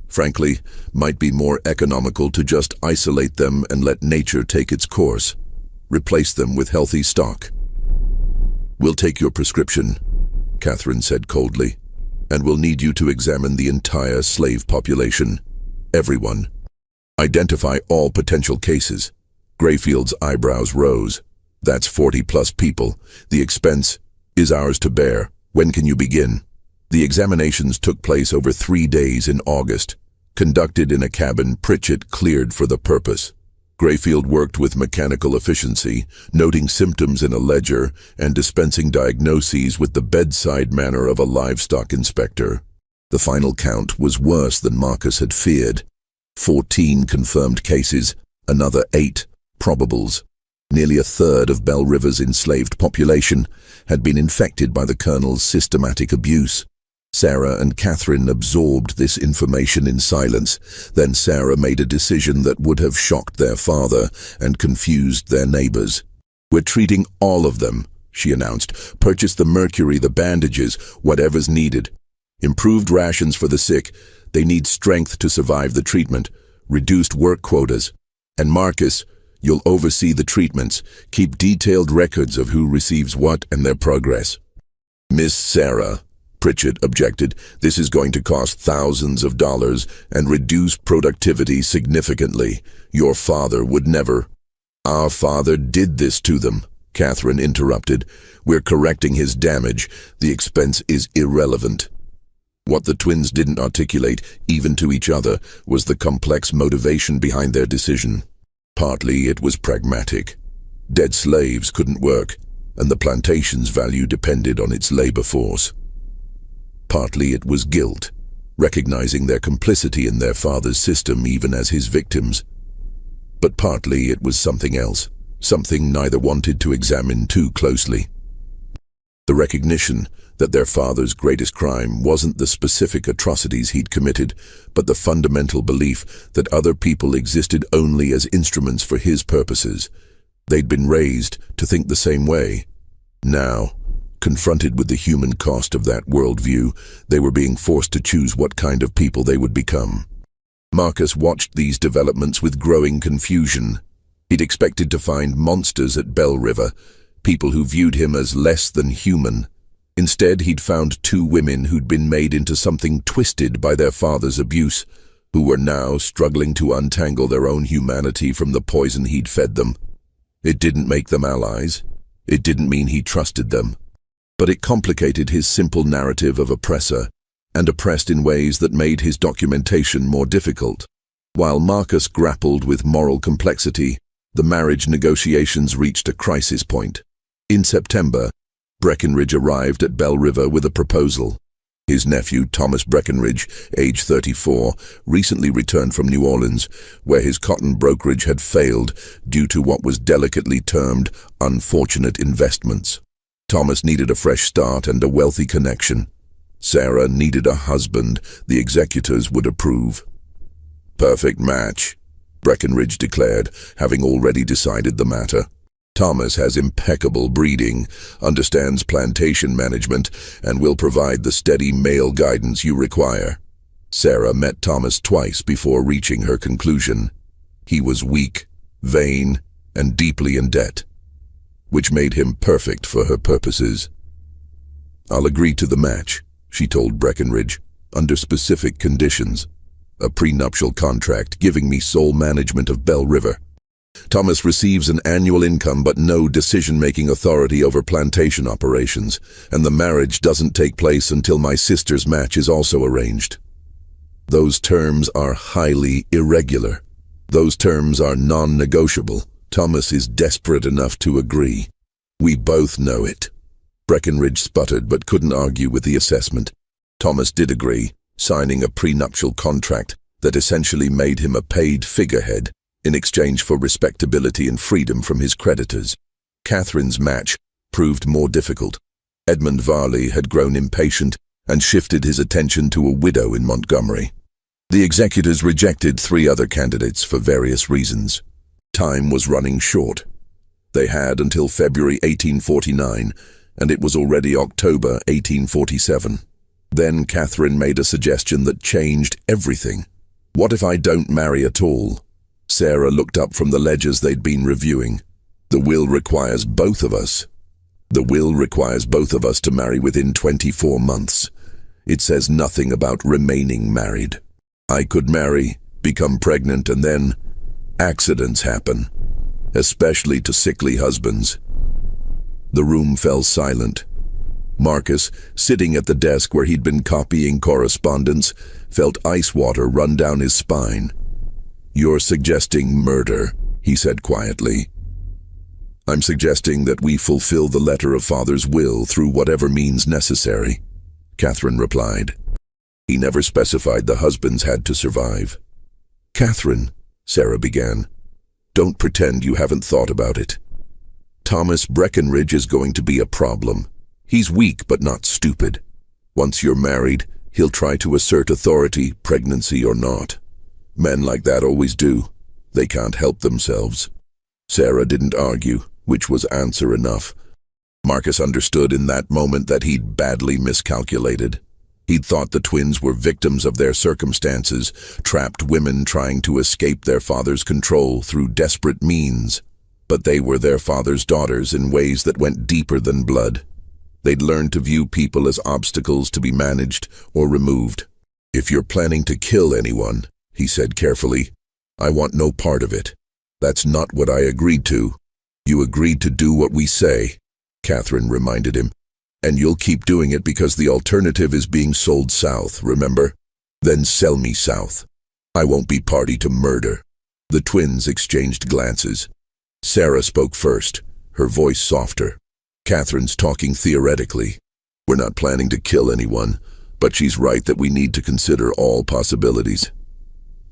Frankly, might be more economical to just isolate them and let nature take its course. Replace them with healthy stock." "We'll take your prescription," Catherine said coldly, "and we'll need you to examine the entire slave population. Everyone. Identify all potential cases." Grayfield's eyebrows rose. "That's 40+ people. The expense is ours to bear. When can you begin?" The examinations took place over 3 days in August, conducted in a cabin Pritchett cleared for the purpose. Grayfield worked with mechanical efficiency, noting symptoms in a ledger and dispensing diagnoses with the bedside manner of a livestock inspector. The final count was worse than Marcus had feared. 14 confirmed cases, another 8 probables. Nearly a third of Bellriver's enslaved population had been infected by the colonel's systematic abuse. Sarah and Catherine absorbed this information in silence. Then Sarah made a decision that would have shocked their father and confused their neighbors. "We're treating all of them," she announced. "Purchase the mercury, the bandages, whatever's needed. Improved rations for the sick. They need strength to survive the treatment. Reduced work quotas. And Marcus, you'll oversee the treatments. Keep detailed records of who receives what and their progress." "Miss Sarah," Pritchett objected, "this is going to cost thousands of dollars and reduce productivity significantly. Your father would never." "Our father did this to them," Catherine interrupted. "We're correcting his damage. The expense is irrelevant." What the twins didn't articulate, even to each other, was the complex motivation behind their decision. Partly it was pragmatic. Dead slaves couldn't work, and the plantation's value depended on its labor force. Partly it was guilt, recognizing their complicity in their father's system even as his victims. But partly it was something else, something neither wanted to examine too closely. The recognition that their father's greatest crime wasn't the specific atrocities he'd committed, but the fundamental belief that other people existed only as instruments for his purposes. They'd been raised to think the same way. Now, confronted with the human cost of that worldview, they were being forced to choose what kind of people they would become. Marcus watched these developments with growing confusion. He'd expected to find monsters at Bell River, people who viewed him as less than human. Instead, he'd found two women who'd been made into something twisted by their father's abuse, who were now struggling to untangle their own humanity from the poison he'd fed them. It didn't make them allies. It didn't mean he trusted them. But it complicated his simple narrative of oppressor, and oppressed in ways that made his documentation more difficult. While Marcus grappled with moral complexity, the marriage negotiations reached a crisis point. In September, Breckenridge arrived at Bell River with a proposal. His nephew, Thomas Breckenridge, age 34, recently returned from New Orleans, where his cotton brokerage had failed due to what was delicately termed unfortunate investments. Thomas needed a fresh start and a wealthy connection. Sarah needed a husband the executors would approve. "Perfect match," Breckenridge declared, having already decided the matter. "Thomas has impeccable breeding, understands plantation management, and will provide the steady male guidance you require." Sarah met Thomas twice before reaching her conclusion. He was weak, vain, and deeply in debt, which made him perfect for her purposes. "I'll agree to the match," she told Breckenridge, "under specific conditions. A prenuptial contract giving me sole management of Bell River. Thomas receives an annual income but no decision-making authority over plantation operations, and the marriage doesn't take place until my sister's match is also arranged." Those terms are highly irregular. Those terms are non-negotiable. Thomas is desperate enough to agree. "We both know it." Breckenridge sputtered but couldn't argue with the assessment. Thomas did agree, signing a prenuptial contract that essentially made him a paid figurehead in exchange for respectability and freedom from his creditors. Catherine's match proved more difficult. Edmund Varley had grown impatient and shifted his attention to a widow in Montgomery. The executors rejected 3 other candidates for various reasons. Time was running short. They had until February 1849, and it was already October 1847. Then Catherine made a suggestion that changed everything. "What if I don't marry at all?" Sarah looked up from the ledgers they'd been reviewing. "The will requires both of us. The will requires both of us to marry within 24 months. It says nothing about remaining married. I could marry, become pregnant, and then accidents happen, especially to sickly husbands." The room fell silent. Marcus, sitting at the desk where he'd been copying correspondence, felt ice water run down his spine. "You're suggesting murder," he said quietly. "I'm suggesting that we fulfill the letter of Father's will through whatever means necessary," Catherine replied. "He never specified the husbands had to survive." "Catherine," Sarah began, "don't pretend you haven't thought about it. Thomas Breckenridge is going to be a problem. He's weak but not stupid. Once you're married, he'll try to assert authority, pregnancy or not. Men like that always do. They can't help themselves." Sarah didn't argue, which was answer enough. Marcus understood in that moment that he'd badly miscalculated. He'd thought the twins were victims of their circumstances, trapped women trying to escape their father's control through desperate means. But they were their father's daughters in ways that went deeper than blood. They'd learned to view people as obstacles to be managed or removed. "If you're planning to kill anyone," he said carefully, "I want no part of it. That's not what I agreed to." You agreed to do what we say, Catherine reminded him. And you'll keep doing it because the alternative is being sold south, remember? Then sell me south. I won't be party to murder. The twins exchanged glances. Sarah spoke first, her voice softer. Catherine's talking theoretically. We're not planning to kill anyone, but she's right that we need to consider all possibilities.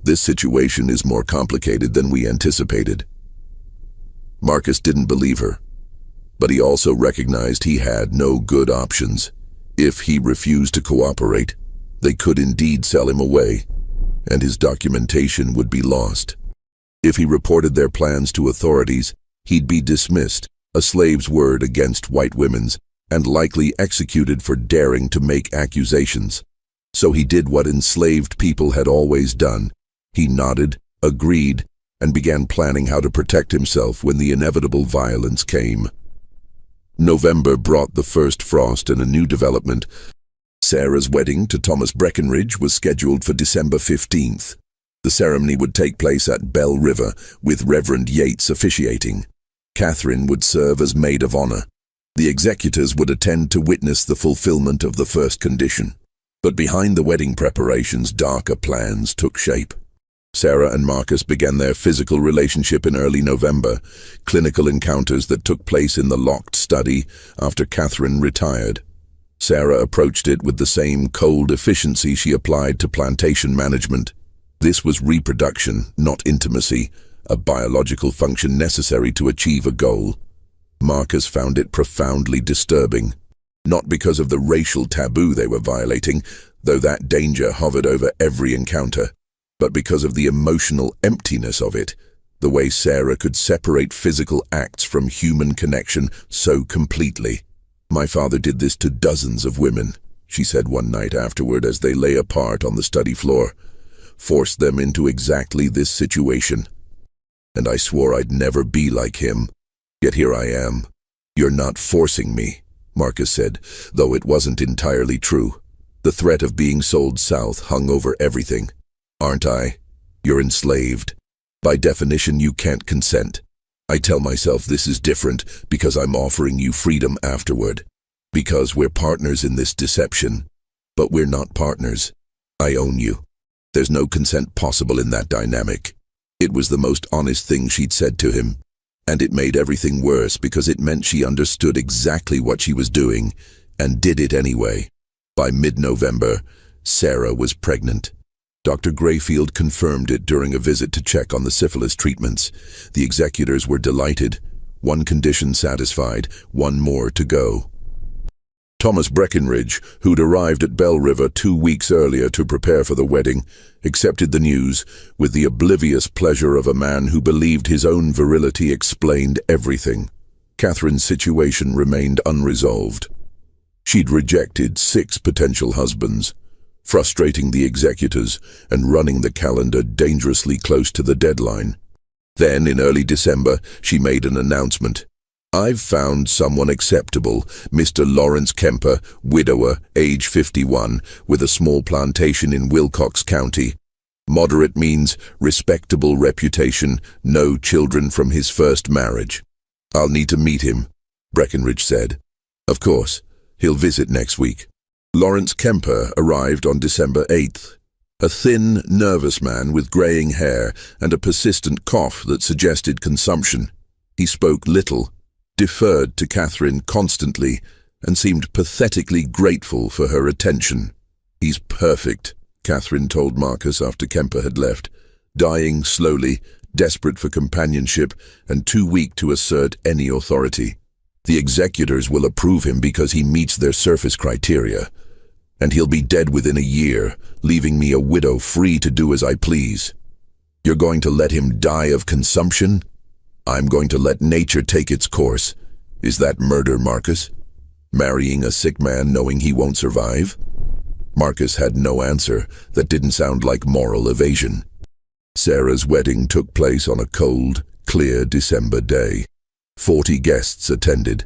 This situation is more complicated than we anticipated. Marcus didn't believe her, but he also recognized he had no good options. If he refused to cooperate, they could indeed sell him away, and his documentation would be lost. If he reported their plans to authorities, he'd be dismissed, a slave's word against white women's, and likely executed for daring to make accusations. So he did what enslaved people had always done. He nodded, agreed, and began planning how to protect himself when the inevitable violence came. November brought the first frost and a new development. Sarah's wedding to Thomas Breckenridge was scheduled for December 15th. The ceremony would take place at Bell River, with Reverend Yates officiating. Catherine would serve as maid of honor. The executors would attend to witness the fulfillment of the first condition. But behind the wedding preparations, darker plans took shape. Sarah and Marcus began their physical relationship in early November, clinical encounters that took place in the locked study after Catherine retired. Sarah approached it with the same cold efficiency she applied to plantation management. This was reproduction, not intimacy, a biological function necessary to achieve a goal. Marcus found it profoundly disturbing, not because of the racial taboo they were violating, though that danger hovered over every encounter, but because of the emotional emptiness of it, the way Sarah could separate physical acts from human connection so completely. My father did this to dozens of women, she said one night afterward as they lay apart on the study floor, forced them into exactly this situation. And I swore I'd never be like him. Yet here I am. You're not forcing me, Marcus said, though it wasn't entirely true. The threat of being sold south hung over everything. Aren't I? You're enslaved. By definition, you can't consent. I tell myself this is different because I'm offering you freedom afterward. Because we're partners in this deception. But we're not partners. I own you. There's no consent possible in that dynamic. It was the most honest thing she'd said to him. And it made everything worse because it meant she understood exactly what she was doing and did it anyway. By mid-November, Sarah was pregnant. Dr. Grayfield confirmed it during a visit to check on the syphilis treatments. The executors were delighted. One condition satisfied, one more to go. Thomas Breckenridge, who'd arrived at Bell River 2 weeks earlier to prepare for the wedding, accepted the news with the oblivious pleasure of a man who believed his own virility explained everything. Catherine's situation remained unresolved. She'd rejected 6 potential husbands, frustrating the executors and running the calendar dangerously close to the deadline. Then, in early December, she made an announcement. I've found someone acceptable, Mr. Lawrence Kemper, widower, age 51, with a small plantation in Wilcox County. Moderate means respectable reputation, no children from his first marriage. I'll need to meet him, Breckenridge said. Of course, he'll visit next week. Lawrence Kemper arrived on December 8th. A thin, nervous man with graying hair and a persistent cough that suggested consumption. He spoke little, deferred to Catherine constantly, and seemed pathetically grateful for her attention. He's perfect, Catherine told Marcus after Kemper had left, dying slowly, desperate for companionship, and too weak to assert any authority. The executors will approve him because he meets their surface criteria. And he'll be dead within a year, leaving me a widow free to do as I please. You're going to let him die of consumption? I'm going to let nature take its course. Is that murder, Marcus? Marrying a sick man knowing he won't survive? Marcus had no answer that didn't sound like moral evasion. Sarah's wedding took place on a cold, clear December day. 40 guests attended,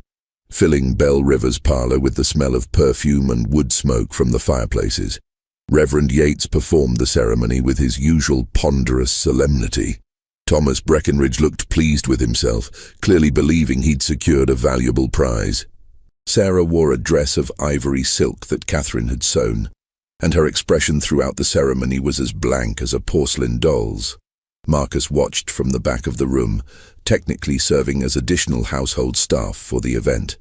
filling Bell River's parlor with the smell of perfume and wood smoke from the fireplaces. Reverend Yates performed the ceremony with his usual ponderous solemnity. Thomas Breckenridge looked pleased with himself, clearly believing he'd secured a valuable prize. Sarah wore a dress of ivory silk that Catherine had sewn, and her expression throughout the ceremony was as blank as a porcelain doll's. Marcus watched from the back of the room, technically serving as additional household staff for the event.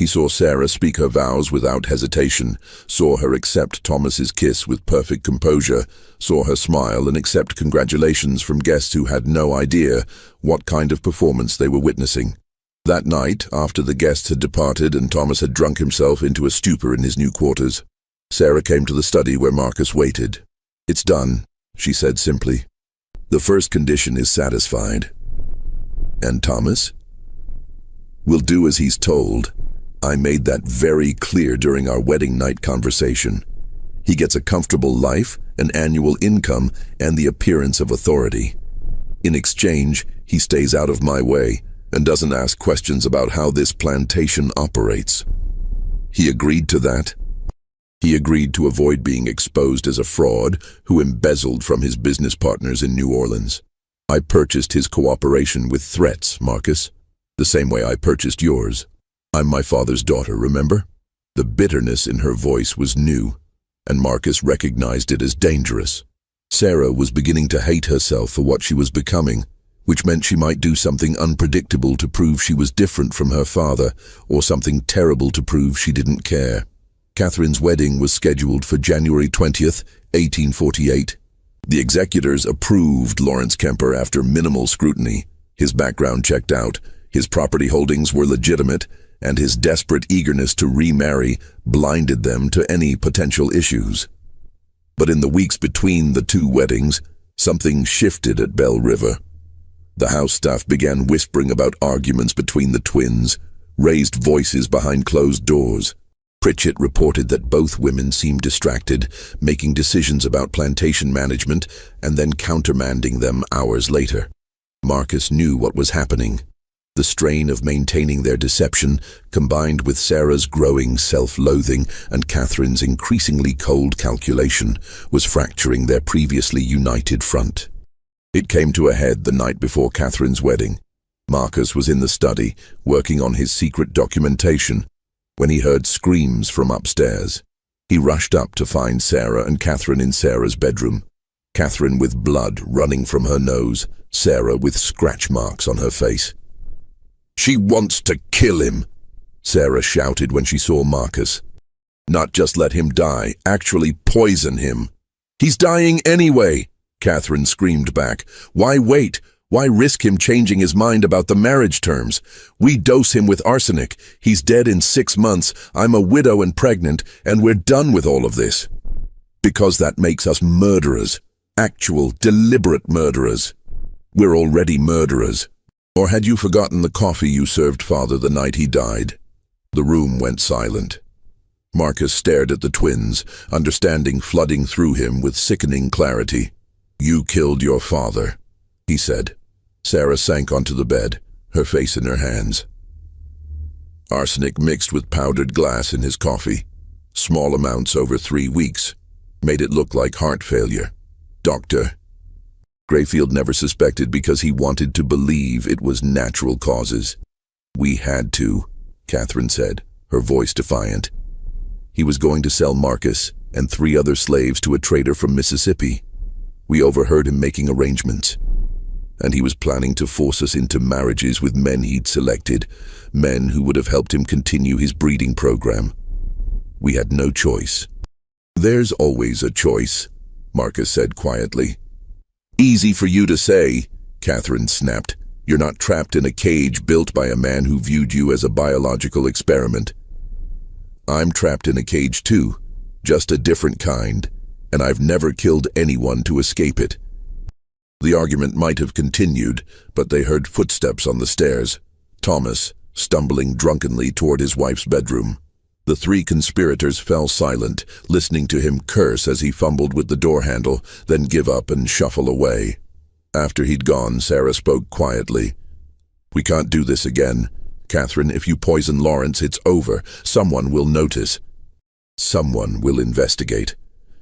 He saw Sarah speak her vows without hesitation, saw her accept Thomas's kiss with perfect composure, saw her smile and accept congratulations from guests who had no idea what kind of performance they were witnessing. That night, after the guests had departed and Thomas had drunk himself into a stupor in his new quarters, Sarah came to the study where Marcus waited. "It's done," she said simply. "The first condition is satisfied." "And Thomas?" "Will do as he's told. I made that very clear during our wedding night conversation. He gets a comfortable life, an annual income, and the appearance of authority. In exchange, he stays out of my way and doesn't ask questions about how this plantation operates." "He agreed to that?" "He agreed to avoid being exposed as a fraud who embezzled from his business partners in New Orleans. I purchased his cooperation with threats, Marcus, the same way I purchased yours. I'm my father's daughter, remember?" The bitterness in her voice was new, and Marcus recognized it as dangerous. Sarah was beginning to hate herself for what she was becoming, which meant she might do something unpredictable to prove she was different from her father, or something terrible to prove she didn't care. Catherine's wedding was scheduled for January 20th, 1848. The executors approved Lawrence Kemper after minimal scrutiny. His background checked out, his property holdings were legitimate, and his desperate eagerness to remarry blinded them to any potential issues. But in the weeks between the two weddings, something shifted at Belle River. The house staff began whispering about arguments between the twins, raised voices behind closed doors. Pritchett reported that both women seemed distracted, making decisions about plantation management and then countermanding them hours later. Marcus knew what was happening. The strain of maintaining their deception, combined with Sarah's growing self-loathing and Catherine's increasingly cold calculation, was fracturing their previously united front. It came to a head the night before Catherine's wedding. Marcus was in the study, working on his secret documentation, when he heard screams from upstairs. He rushed up to find Sarah and Catherine in Sarah's bedroom. Catherine with blood running from her nose, Sarah with scratch marks on her face. "She wants to kill him," Sarah shouted when she saw Marcus. "Not just let him die, actually poison him." "He's dying anyway," Catherine screamed back. "Why wait? Why risk him changing his mind about the marriage terms? We dose him with arsenic. He's dead in 6 months. I'm a widow and pregnant, and we're done with all of this." "Because that makes us murderers. Actual, deliberate murderers." "We're already murderers. Or had you forgotten the coffee you served Father the night he died?" The room went silent. Marcus stared at the twins, understanding flooding through him with sickening clarity. "You killed your father," he said. Sarah sank onto the bed, her face in her hands. "Arsenic mixed with powdered glass in his coffee. Small amounts over 3 weeks. Made it look like heart failure. Doctor." Grayfield never suspected because he wanted to believe it was natural causes. "We had to," Catherine said, her voice defiant. "He was going to sell Marcus and 3 other slaves to a trader from Mississippi. We overheard him making arrangements. And he was planning to force us into marriages with men he'd selected, men who would have helped him continue his breeding program. We had no choice." "There's always a choice," Marcus said quietly. "Easy for you to say," Catherine snapped. "You're not trapped in a cage built by a man who viewed you as a biological experiment. I'm trapped in a cage too, just a different kind, and I've never killed anyone to escape it." The argument might have continued, but they heard footsteps on the stairs. Thomas, stumbling drunkenly toward his wife's bedroom. The 3 conspirators fell silent, listening to him curse as he fumbled with the door handle, then give up and shuffle away. After he'd gone, Sarah spoke quietly. "We can't do this again. Catherine, if you poison Lawrence, it's over. Someone will notice. Someone will investigate.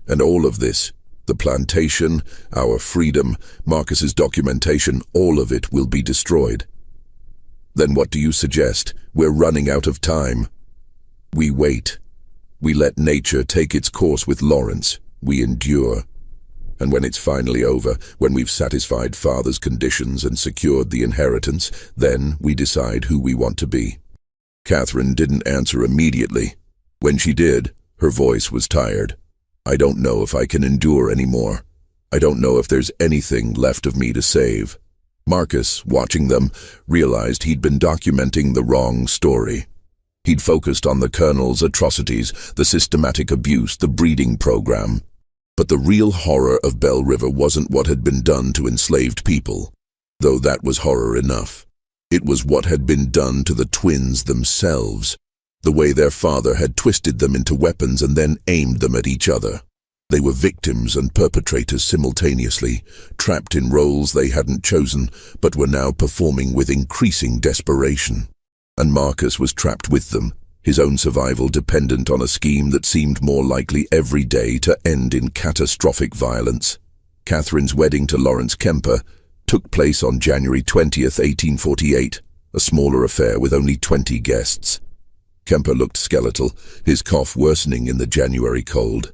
And all of this, The plantation, our freedom, Marcus's documentation, all of it will be destroyed. Then what do you suggest? We're running out of time. We wait. We let nature take its course with Lawrence. We endure. And when it's finally over, when we've satisfied Father's conditions and secured the inheritance, then we decide who we want to be. Catherine didn't answer immediately. When she did, her voice was tired. I don't know if I can endure anymore. I don't know if there's anything left of me to save. Marcus, watching them, realized he'd been documenting the wrong story. He'd focused on the Colonel's atrocities, the systematic abuse, the breeding program. But the real horror of Belle River wasn't what had been done to enslaved people, though that was horror enough. It was what had been done to the twins themselves, the way their father had twisted them into weapons and then aimed them at each other. They were victims and perpetrators simultaneously, trapped in roles they hadn't chosen, but were now performing with increasing desperation. And Marcus was trapped with them, his own survival dependent on a scheme that seemed more likely every day to end in catastrophic violence. Catherine's wedding to Lawrence Kemper took place on January 20th, 1848, a smaller affair with only 20 guests. Kemper looked skeletal, his cough worsening in the January cold.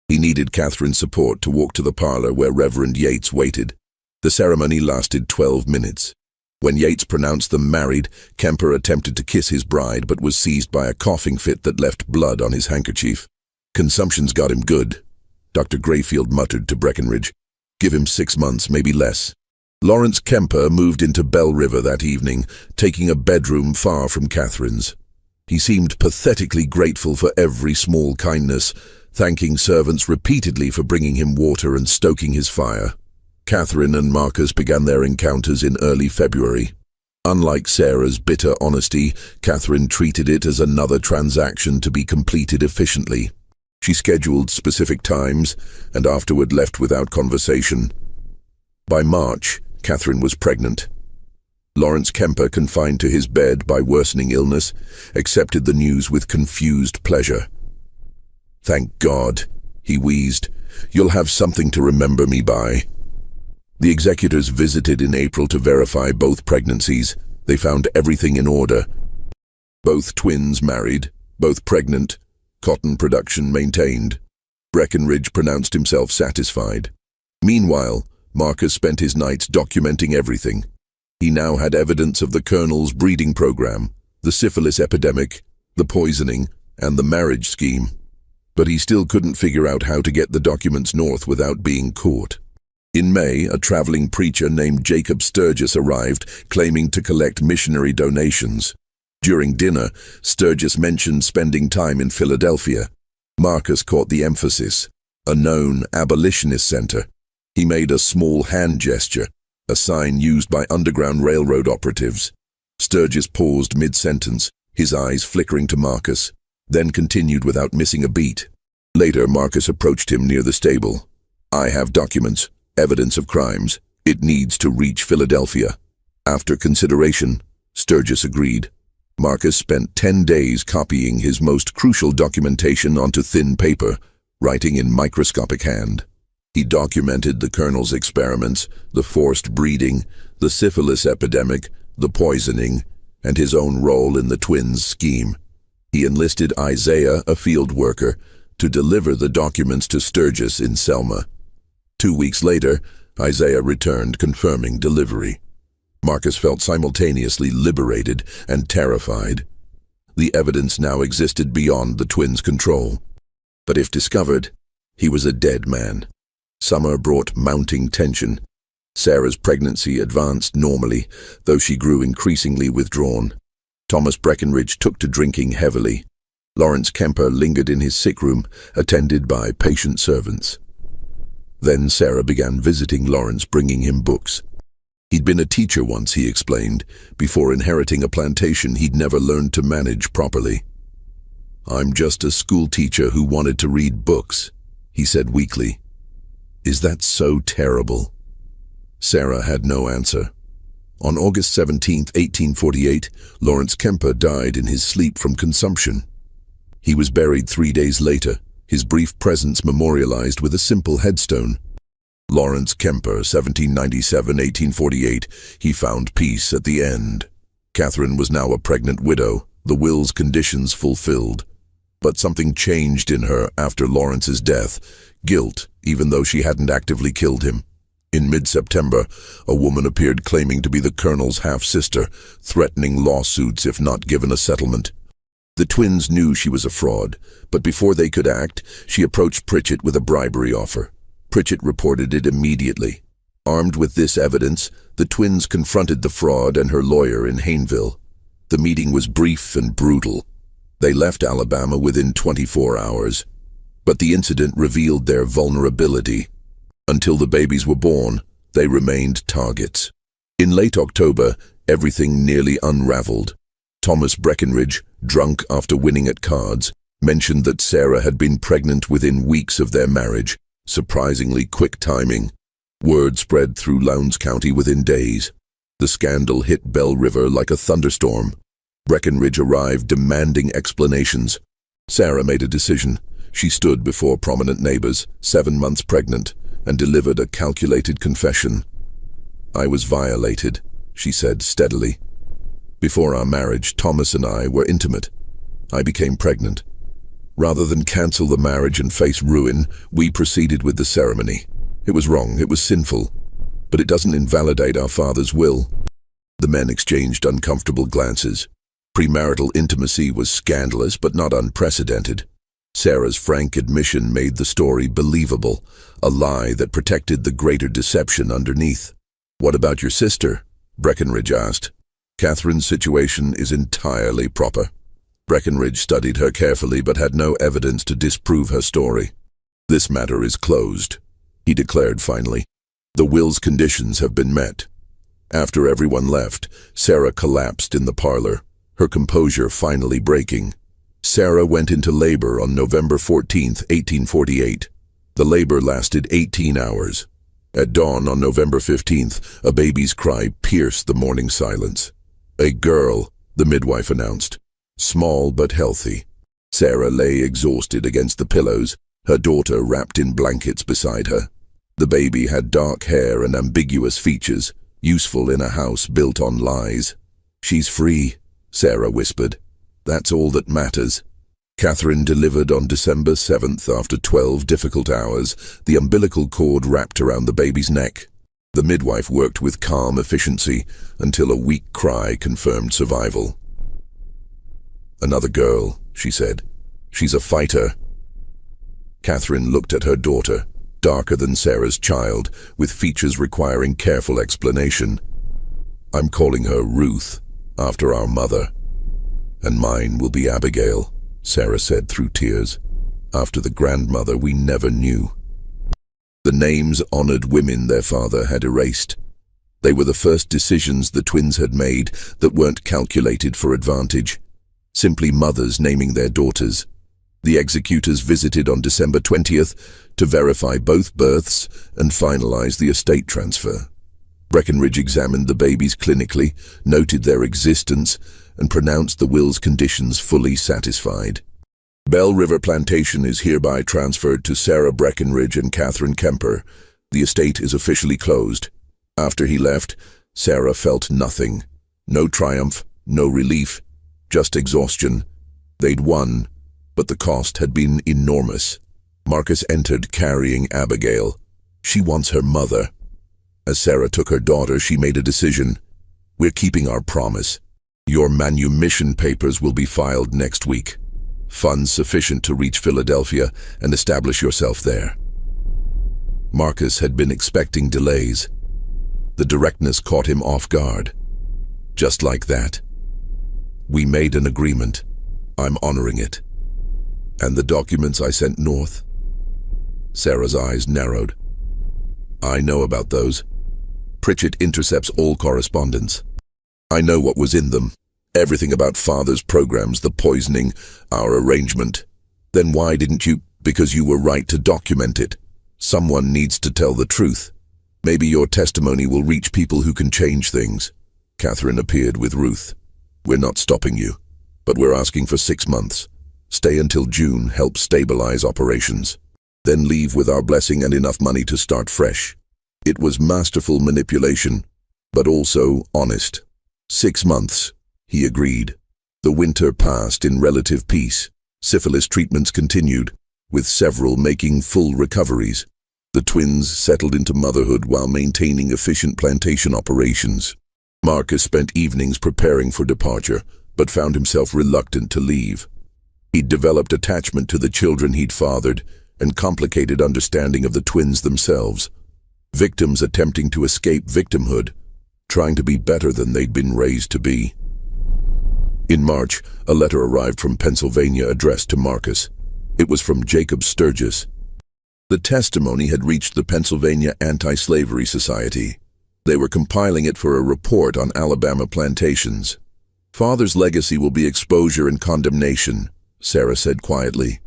He needed Catherine's support to walk to the parlor where Reverend Yates waited. The ceremony lasted 12 minutes. When Yates pronounced them married, Kemper attempted to kiss his bride but was seized by a coughing fit that left blood on his handkerchief. Consumption's got him good, Dr. Grayfield muttered to Breckenridge. Give him 6 months, maybe less. Lawrence Kemper moved into Belle River that evening, taking a bedroom far from Catherine's. He seemed pathetically grateful for every small kindness, thanking servants repeatedly for bringing him water and stoking his fire. Catherine and Marcus began their encounters in early February. Unlike Sarah's bitter honesty, Catherine treated it as another transaction to be completed efficiently. She scheduled specific times and afterward left without conversation. By March, Catherine was pregnant. Lawrence Kemper, confined to his bed by worsening illness, accepted the news with confused pleasure. Thank God, he wheezed. You'll have something to remember me by. The executors visited in April to verify both pregnancies. They found everything in order. Both twins married, both pregnant, cotton production maintained. Breckenridge pronounced himself satisfied. Meanwhile, Marcus spent his nights documenting everything. He now had evidence of the Colonel's breeding program, the syphilis epidemic, the poisoning, and the marriage scheme. But he still couldn't figure out how to get the documents north without being caught. In May, a traveling preacher named Jacob Sturgis arrived, claiming to collect missionary donations. During dinner, Sturgis mentioned spending time in Philadelphia. Marcus caught the emphasis, a known abolitionist center. He made a small hand gesture, a sign used by Underground Railroad operatives. Sturgis paused mid-sentence, his eyes flickering to Marcus, then continued without missing a beat. Later, Marcus approached him near the stable. I have documents. Evidence of crimes. It needs to reach Philadelphia. After consideration, Sturgis agreed. Marcus spent 10 days copying his most crucial documentation onto thin paper, writing in microscopic hand. He documented the Colonel's experiments, the forced breeding, the syphilis epidemic, the poisoning, and his own role in the twins' scheme. He enlisted Isaiah, a field worker, to deliver the documents to Sturgis in Selma. 2 weeks later, Isaiah returned, confirming delivery. Marcus felt simultaneously liberated and terrified. The evidence now existed beyond the twins' control. But if discovered, he was a dead man. Summer brought mounting tension. Sarah's pregnancy advanced normally, though she grew increasingly withdrawn. Thomas Breckenridge took to drinking heavily. Lawrence Kemper lingered in his sick room, attended by patient servants. Then Sarah began visiting Lawrence, bringing him books. He'd been a teacher once, he explained. Before inheriting a plantation, he'd never learned to manage properly. I'm just a school teacher who wanted to read books, he said weakly. Is that so terrible? Sarah had no answer. On August 17, 1848, Lawrence Kemper died in his sleep from consumption. He was buried 3 days later, his brief presence memorialized with a simple headstone. Lawrence Kemper, 1797–1848, he found peace at the end. Catherine was now a pregnant widow, the will's conditions fulfilled. But something changed in her after Lawrence's death, guilt, even though she hadn't actively killed him. In mid-September, a woman appeared claiming to be the colonel's half-sister, threatening lawsuits if not given a settlement. The twins knew she was a fraud, but before they could act, she approached Pritchett with a bribery offer. Pritchett reported it immediately. Armed with this evidence, the twins confronted the fraud and her lawyer in Hayneville. The meeting was brief and brutal. They left Alabama within 24 hours. But the incident revealed their vulnerability. Until the babies were born, they remained targets. In late October, everything nearly unraveled. Thomas Breckinridge, drunk after winning at cards, mentioned that Sarah had been pregnant within weeks of their marriage. Surprisingly quick timing. Word spread through Lowndes County within days. The scandal hit Belle River like a thunderstorm. Breckinridge arrived demanding explanations. Sarah made a decision. She stood before prominent neighbors, 7 months pregnant, and delivered a calculated confession. "I was violated," she said steadily. "Before our marriage, Thomas and I were intimate. I became pregnant. Rather than cancel the marriage and face ruin, we proceeded with the ceremony. It was wrong, it was sinful, but it doesn't invalidate our father's will." The men exchanged uncomfortable glances. Premarital intimacy was scandalous but not unprecedented. Sarah's frank admission made the story believable, a lie that protected the greater deception underneath. "What about your sister?" Breckinridge asked. "Catherine's situation is entirely proper." Breckinridge studied her carefully but had no evidence to disprove her story. "This matter is closed," he declared finally. "The will's conditions have been met." After everyone left, Sarah collapsed in the parlor, her composure finally breaking. Sarah went into labor on November 14, 1848. The labor lasted 18 hours. At dawn on November 15th, a baby's cry pierced the morning silence. "A girl," the midwife announced. "Small but healthy." Sarah lay exhausted against the pillows, her daughter wrapped in blankets beside her. The baby had dark hair and ambiguous features, useful in a house built on lies. "She's free," Sarah whispered. "That's all that matters." Catherine delivered on December 7th after 12 difficult hours, the umbilical cord wrapped around the baby's neck. The midwife worked with calm efficiency until a weak cry confirmed survival. "Another girl," she said. "She's a fighter." Catherine looked at her daughter, darker than Sarah's child, with features requiring careful explanation. "I'm calling her Ruth, after our mother. And mine will be Abigail," Sarah said through tears, "after the grandmother we never knew." The names honored women their father had erased. They were the first decisions the twins had made that weren't calculated for advantage. Simply mothers naming their daughters. The executors visited on December 20th to verify both births and finalize the estate transfer. Breckinridge examined the babies clinically, noted their existence, and pronounced the will's conditions fully satisfied. Belle River Plantation is hereby transferred to Sarah Breckinridge and Catherine Kemper. The estate is officially closed. After he left, Sarah felt nothing. No triumph, no relief, just exhaustion. They'd won, but the cost had been enormous. Marcus entered carrying Abigail. She wants her mother. As Sarah took her daughter, she made a decision. "We're keeping our promise. Your manumission papers will be filed next week. Funds sufficient to reach Philadelphia and establish yourself there." Marcus had been expecting delays. The directness caught him off guard. Just like that. "We made an agreement. I'm honoring it. And the documents I sent north?" Sarah's eyes narrowed. "I know about those. Pritchett intercepts all correspondence. I know what was in them. Everything about Father's programs, the poisoning, our arrangement. Then why didn't you? Because you were right to document it. Someone needs to tell the truth. Maybe your testimony will reach people who can change things." Catherine appeared with Ruth. "We're not stopping you, but we're asking for 6 months. Stay until June, help stabilize operations. Then leave with our blessing and enough money to start fresh. It was masterful manipulation, but also honest. 6 months, he agreed. The winter passed in relative peace. Syphilis treatments continued, with several making full recoveries. The twins settled into motherhood while maintaining efficient plantation operations. Marcus spent evenings preparing for departure, but found himself reluctant to leave. He'd developed attachment to the children he'd fathered and complicated understanding of the twins themselves. Victims attempting to escape victimhood, trying to be better than they'd been raised to be. In March, a letter arrived from Pennsylvania addressed to Marcus. It was from Jacob Sturgis. The testimony had reached the Pennsylvania Anti-Slavery Society. They were compiling it for a report on Alabama plantations. "Father's legacy will be exposure and condemnation," Sarah said quietly.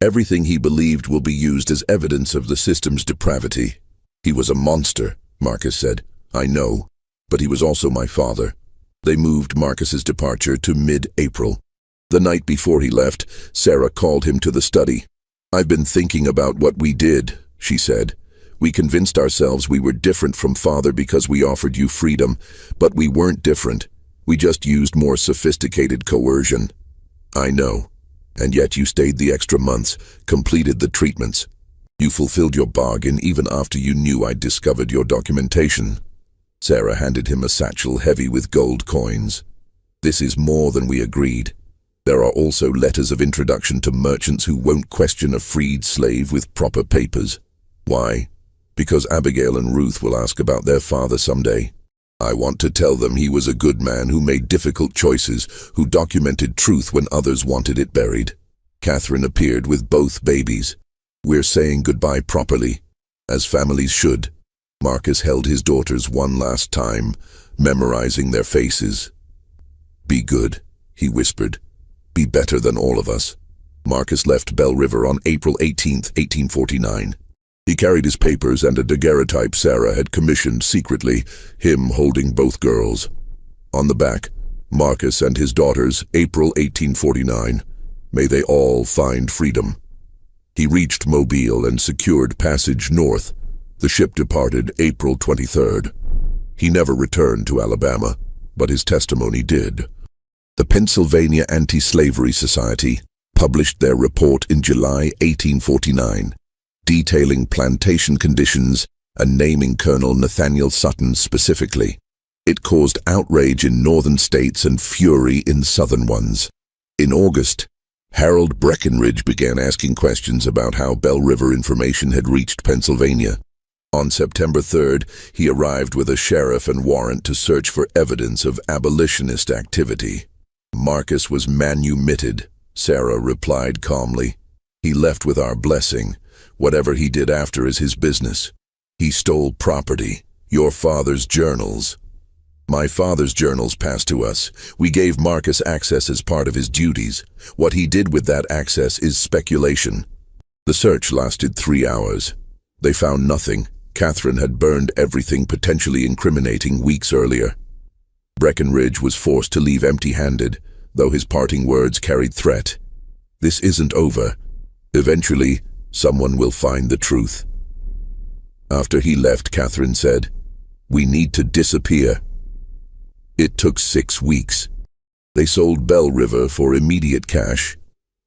"Everything he believed will be used as evidence of the system's depravity." "He was a monster," Marcus said. "I know, but he was also my father." They moved Marcus's departure to mid-April. The night before he left, Sarah called him to the study. "I've been thinking about what we did," she said. "We convinced ourselves we were different from Father because we offered you freedom, but we weren't different. We just used more sophisticated coercion." "I know. And yet you stayed the extra months, completed the treatments. You fulfilled your bargain even after you knew I'd discovered your documentation." Sarah handed him a satchel heavy with gold coins. "This is more than we agreed. There are also letters of introduction to merchants who won't question a freed slave with proper papers." "Why?" "Because Abigail and Ruth will ask about their father someday. I want to tell them he was a good man who made difficult choices, who documented truth when others wanted it buried." Catherine appeared with both babies. "We're saying goodbye properly, as families should." Marcus held his daughters one last time, memorizing their faces. "Be good," he whispered. "Be better than all of us." Marcus left Belle River on April 18, 1849. He carried his papers and a daguerreotype Sarah had commissioned secretly, him holding both girls. On the back, Marcus and his daughters, April 1849. May they all find freedom. He reached Mobile and secured passage north. The ship departed April 23rd. He never returned to Alabama, but his testimony did. The Pennsylvania Anti-Slavery Society published their report in July 1849, detailing plantation conditions and naming Colonel Nathaniel Sutton specifically. It caused outrage in northern states and fury in southern ones. In August, Harold Breckinridge began asking questions about how Belle River information had reached Pennsylvania. On September 3rd, he arrived with a sheriff and warrant to search for evidence of abolitionist activity. "Marcus was manumitted," Sarah replied calmly. "He left with our blessing. Whatever he did after is his business. He stole property, your father's journals." "My father's journals passed to us. We gave Marcus access as part of his duties. What he did with that access is speculation." The search lasted 3 hours. They found nothing. Catherine had burned everything potentially incriminating weeks earlier. Breckinridge was forced to leave empty-handed, though his parting words carried threat. "This isn't over. Eventually, someone will find the truth." After he left, Catherine said, "We need to disappear." It took 6 weeks. They sold Belle River for immediate cash,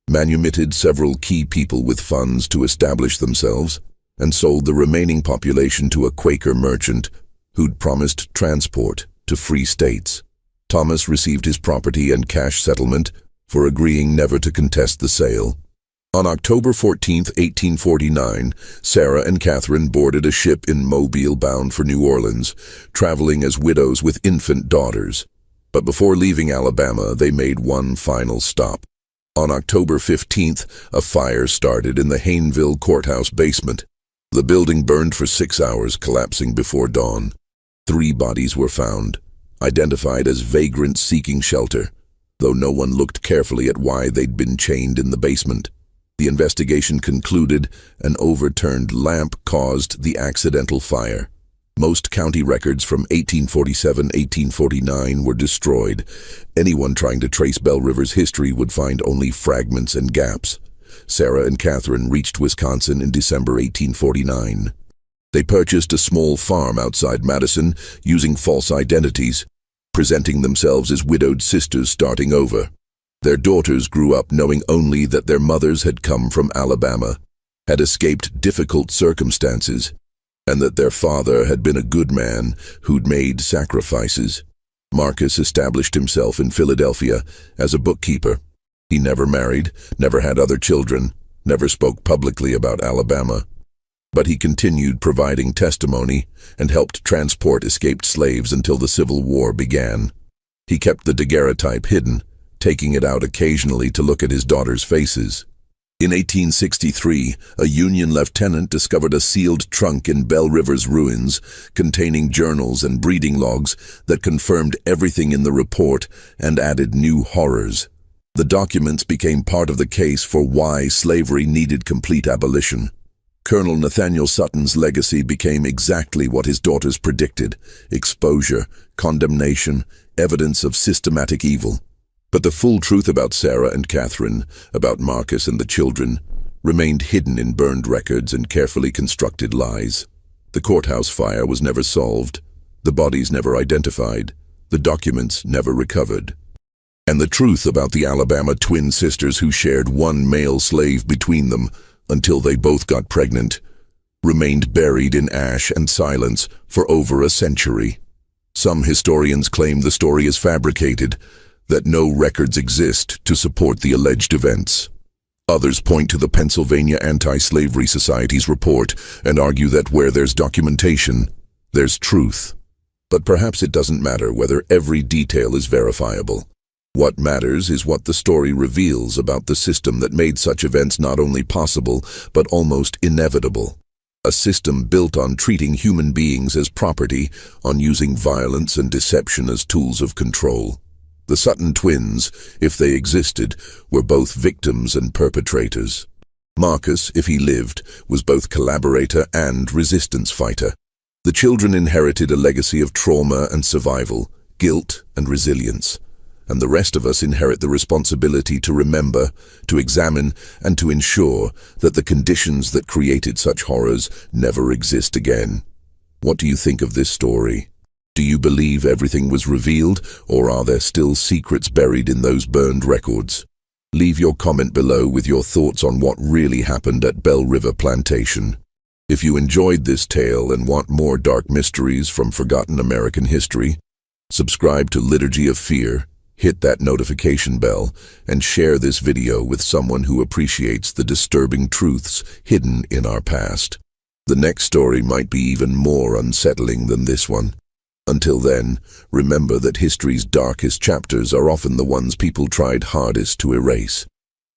manumitted several key people with funds to establish themselves, and sold the remaining population to a Quaker merchant who'd promised transport to free states. Thomas received his property and cash settlement for agreeing never to contest the sale. On October 14, 1849, Sarah and Catherine boarded a ship in Mobile bound for New Orleans, traveling as widows with infant daughters. But before leaving Alabama, they made one final stop. On October 15th, a fire started in the Hayneville courthouse basement. The building burned for 6 hours, collapsing before dawn. 3 bodies were found, identified as vagrants seeking shelter, though no one looked carefully at why they'd been chained in the basement. The investigation concluded an overturned lamp caused the accidental fire. Most county records from 1847-1849 were destroyed. Anyone trying to trace Belle River's history would find only fragments and gaps. Sarah and Catherine reached Wisconsin in December 1849. They purchased a small farm outside Madison using false identities, presenting themselves as widowed sisters starting over. Their daughters grew up knowing only that their mothers had come from Alabama, had escaped difficult circumstances, and that their father had been a good man who'd made sacrifices. Marcus established himself in Philadelphia as a bookkeeper. He never married, never had other children, never spoke publicly about Alabama. But he continued providing testimony and helped transport escaped slaves until the Civil War began. He kept the daguerreotype hidden, taking it out occasionally to look at his daughters' faces. In 1863, a Union lieutenant discovered a sealed trunk in Belle River's ruins containing journals and breeding logs that confirmed everything in the report and added new horrors. The documents became part of the case for why slavery needed complete abolition. Colonel Nathaniel Sutton's legacy became exactly what his daughters predicted: exposure, condemnation, evidence of systematic evil. But the full truth about Sarah and Catherine, about Marcus and the children, remained hidden in burned records and carefully constructed lies. The courthouse fire was never solved, the bodies never identified, the documents never recovered. And the truth about the Alabama twin sisters who shared one male slave between them until they both got pregnant remained buried in ash and silence for over a century. Some historians claim the story is fabricated, that no records exist to support the alleged events. Others point to the Pennsylvania Anti-Slavery Society's report and argue that where there's documentation, there's truth. But perhaps it doesn't matter whether every detail is verifiable. What matters is what the story reveals about the system that made such events not only possible, but almost inevitable. A system built on treating human beings as property, on using violence and deception as tools of control. The Sutton twins, if they existed, were both victims and perpetrators. Marcus, if he lived, was both collaborator and resistance fighter. The children inherited a legacy of trauma and survival, guilt and resilience. And the rest of us inherit the responsibility to remember, to examine, and to ensure that the conditions that created such horrors never exist again. What do you think of this story? Do you believe everything was revealed, or are there still secrets buried in those burned records? Leave your comment below with your thoughts on what really happened at Belle River Plantation. If you enjoyed this tale and want more dark mysteries from forgotten American history, subscribe to Liturgy of Fear, hit that notification bell, and share this video with someone who appreciates the disturbing truths hidden in our past. The next story might be even more unsettling than this one. Until then, remember that history's darkest chapters are often the ones people tried hardest to erase.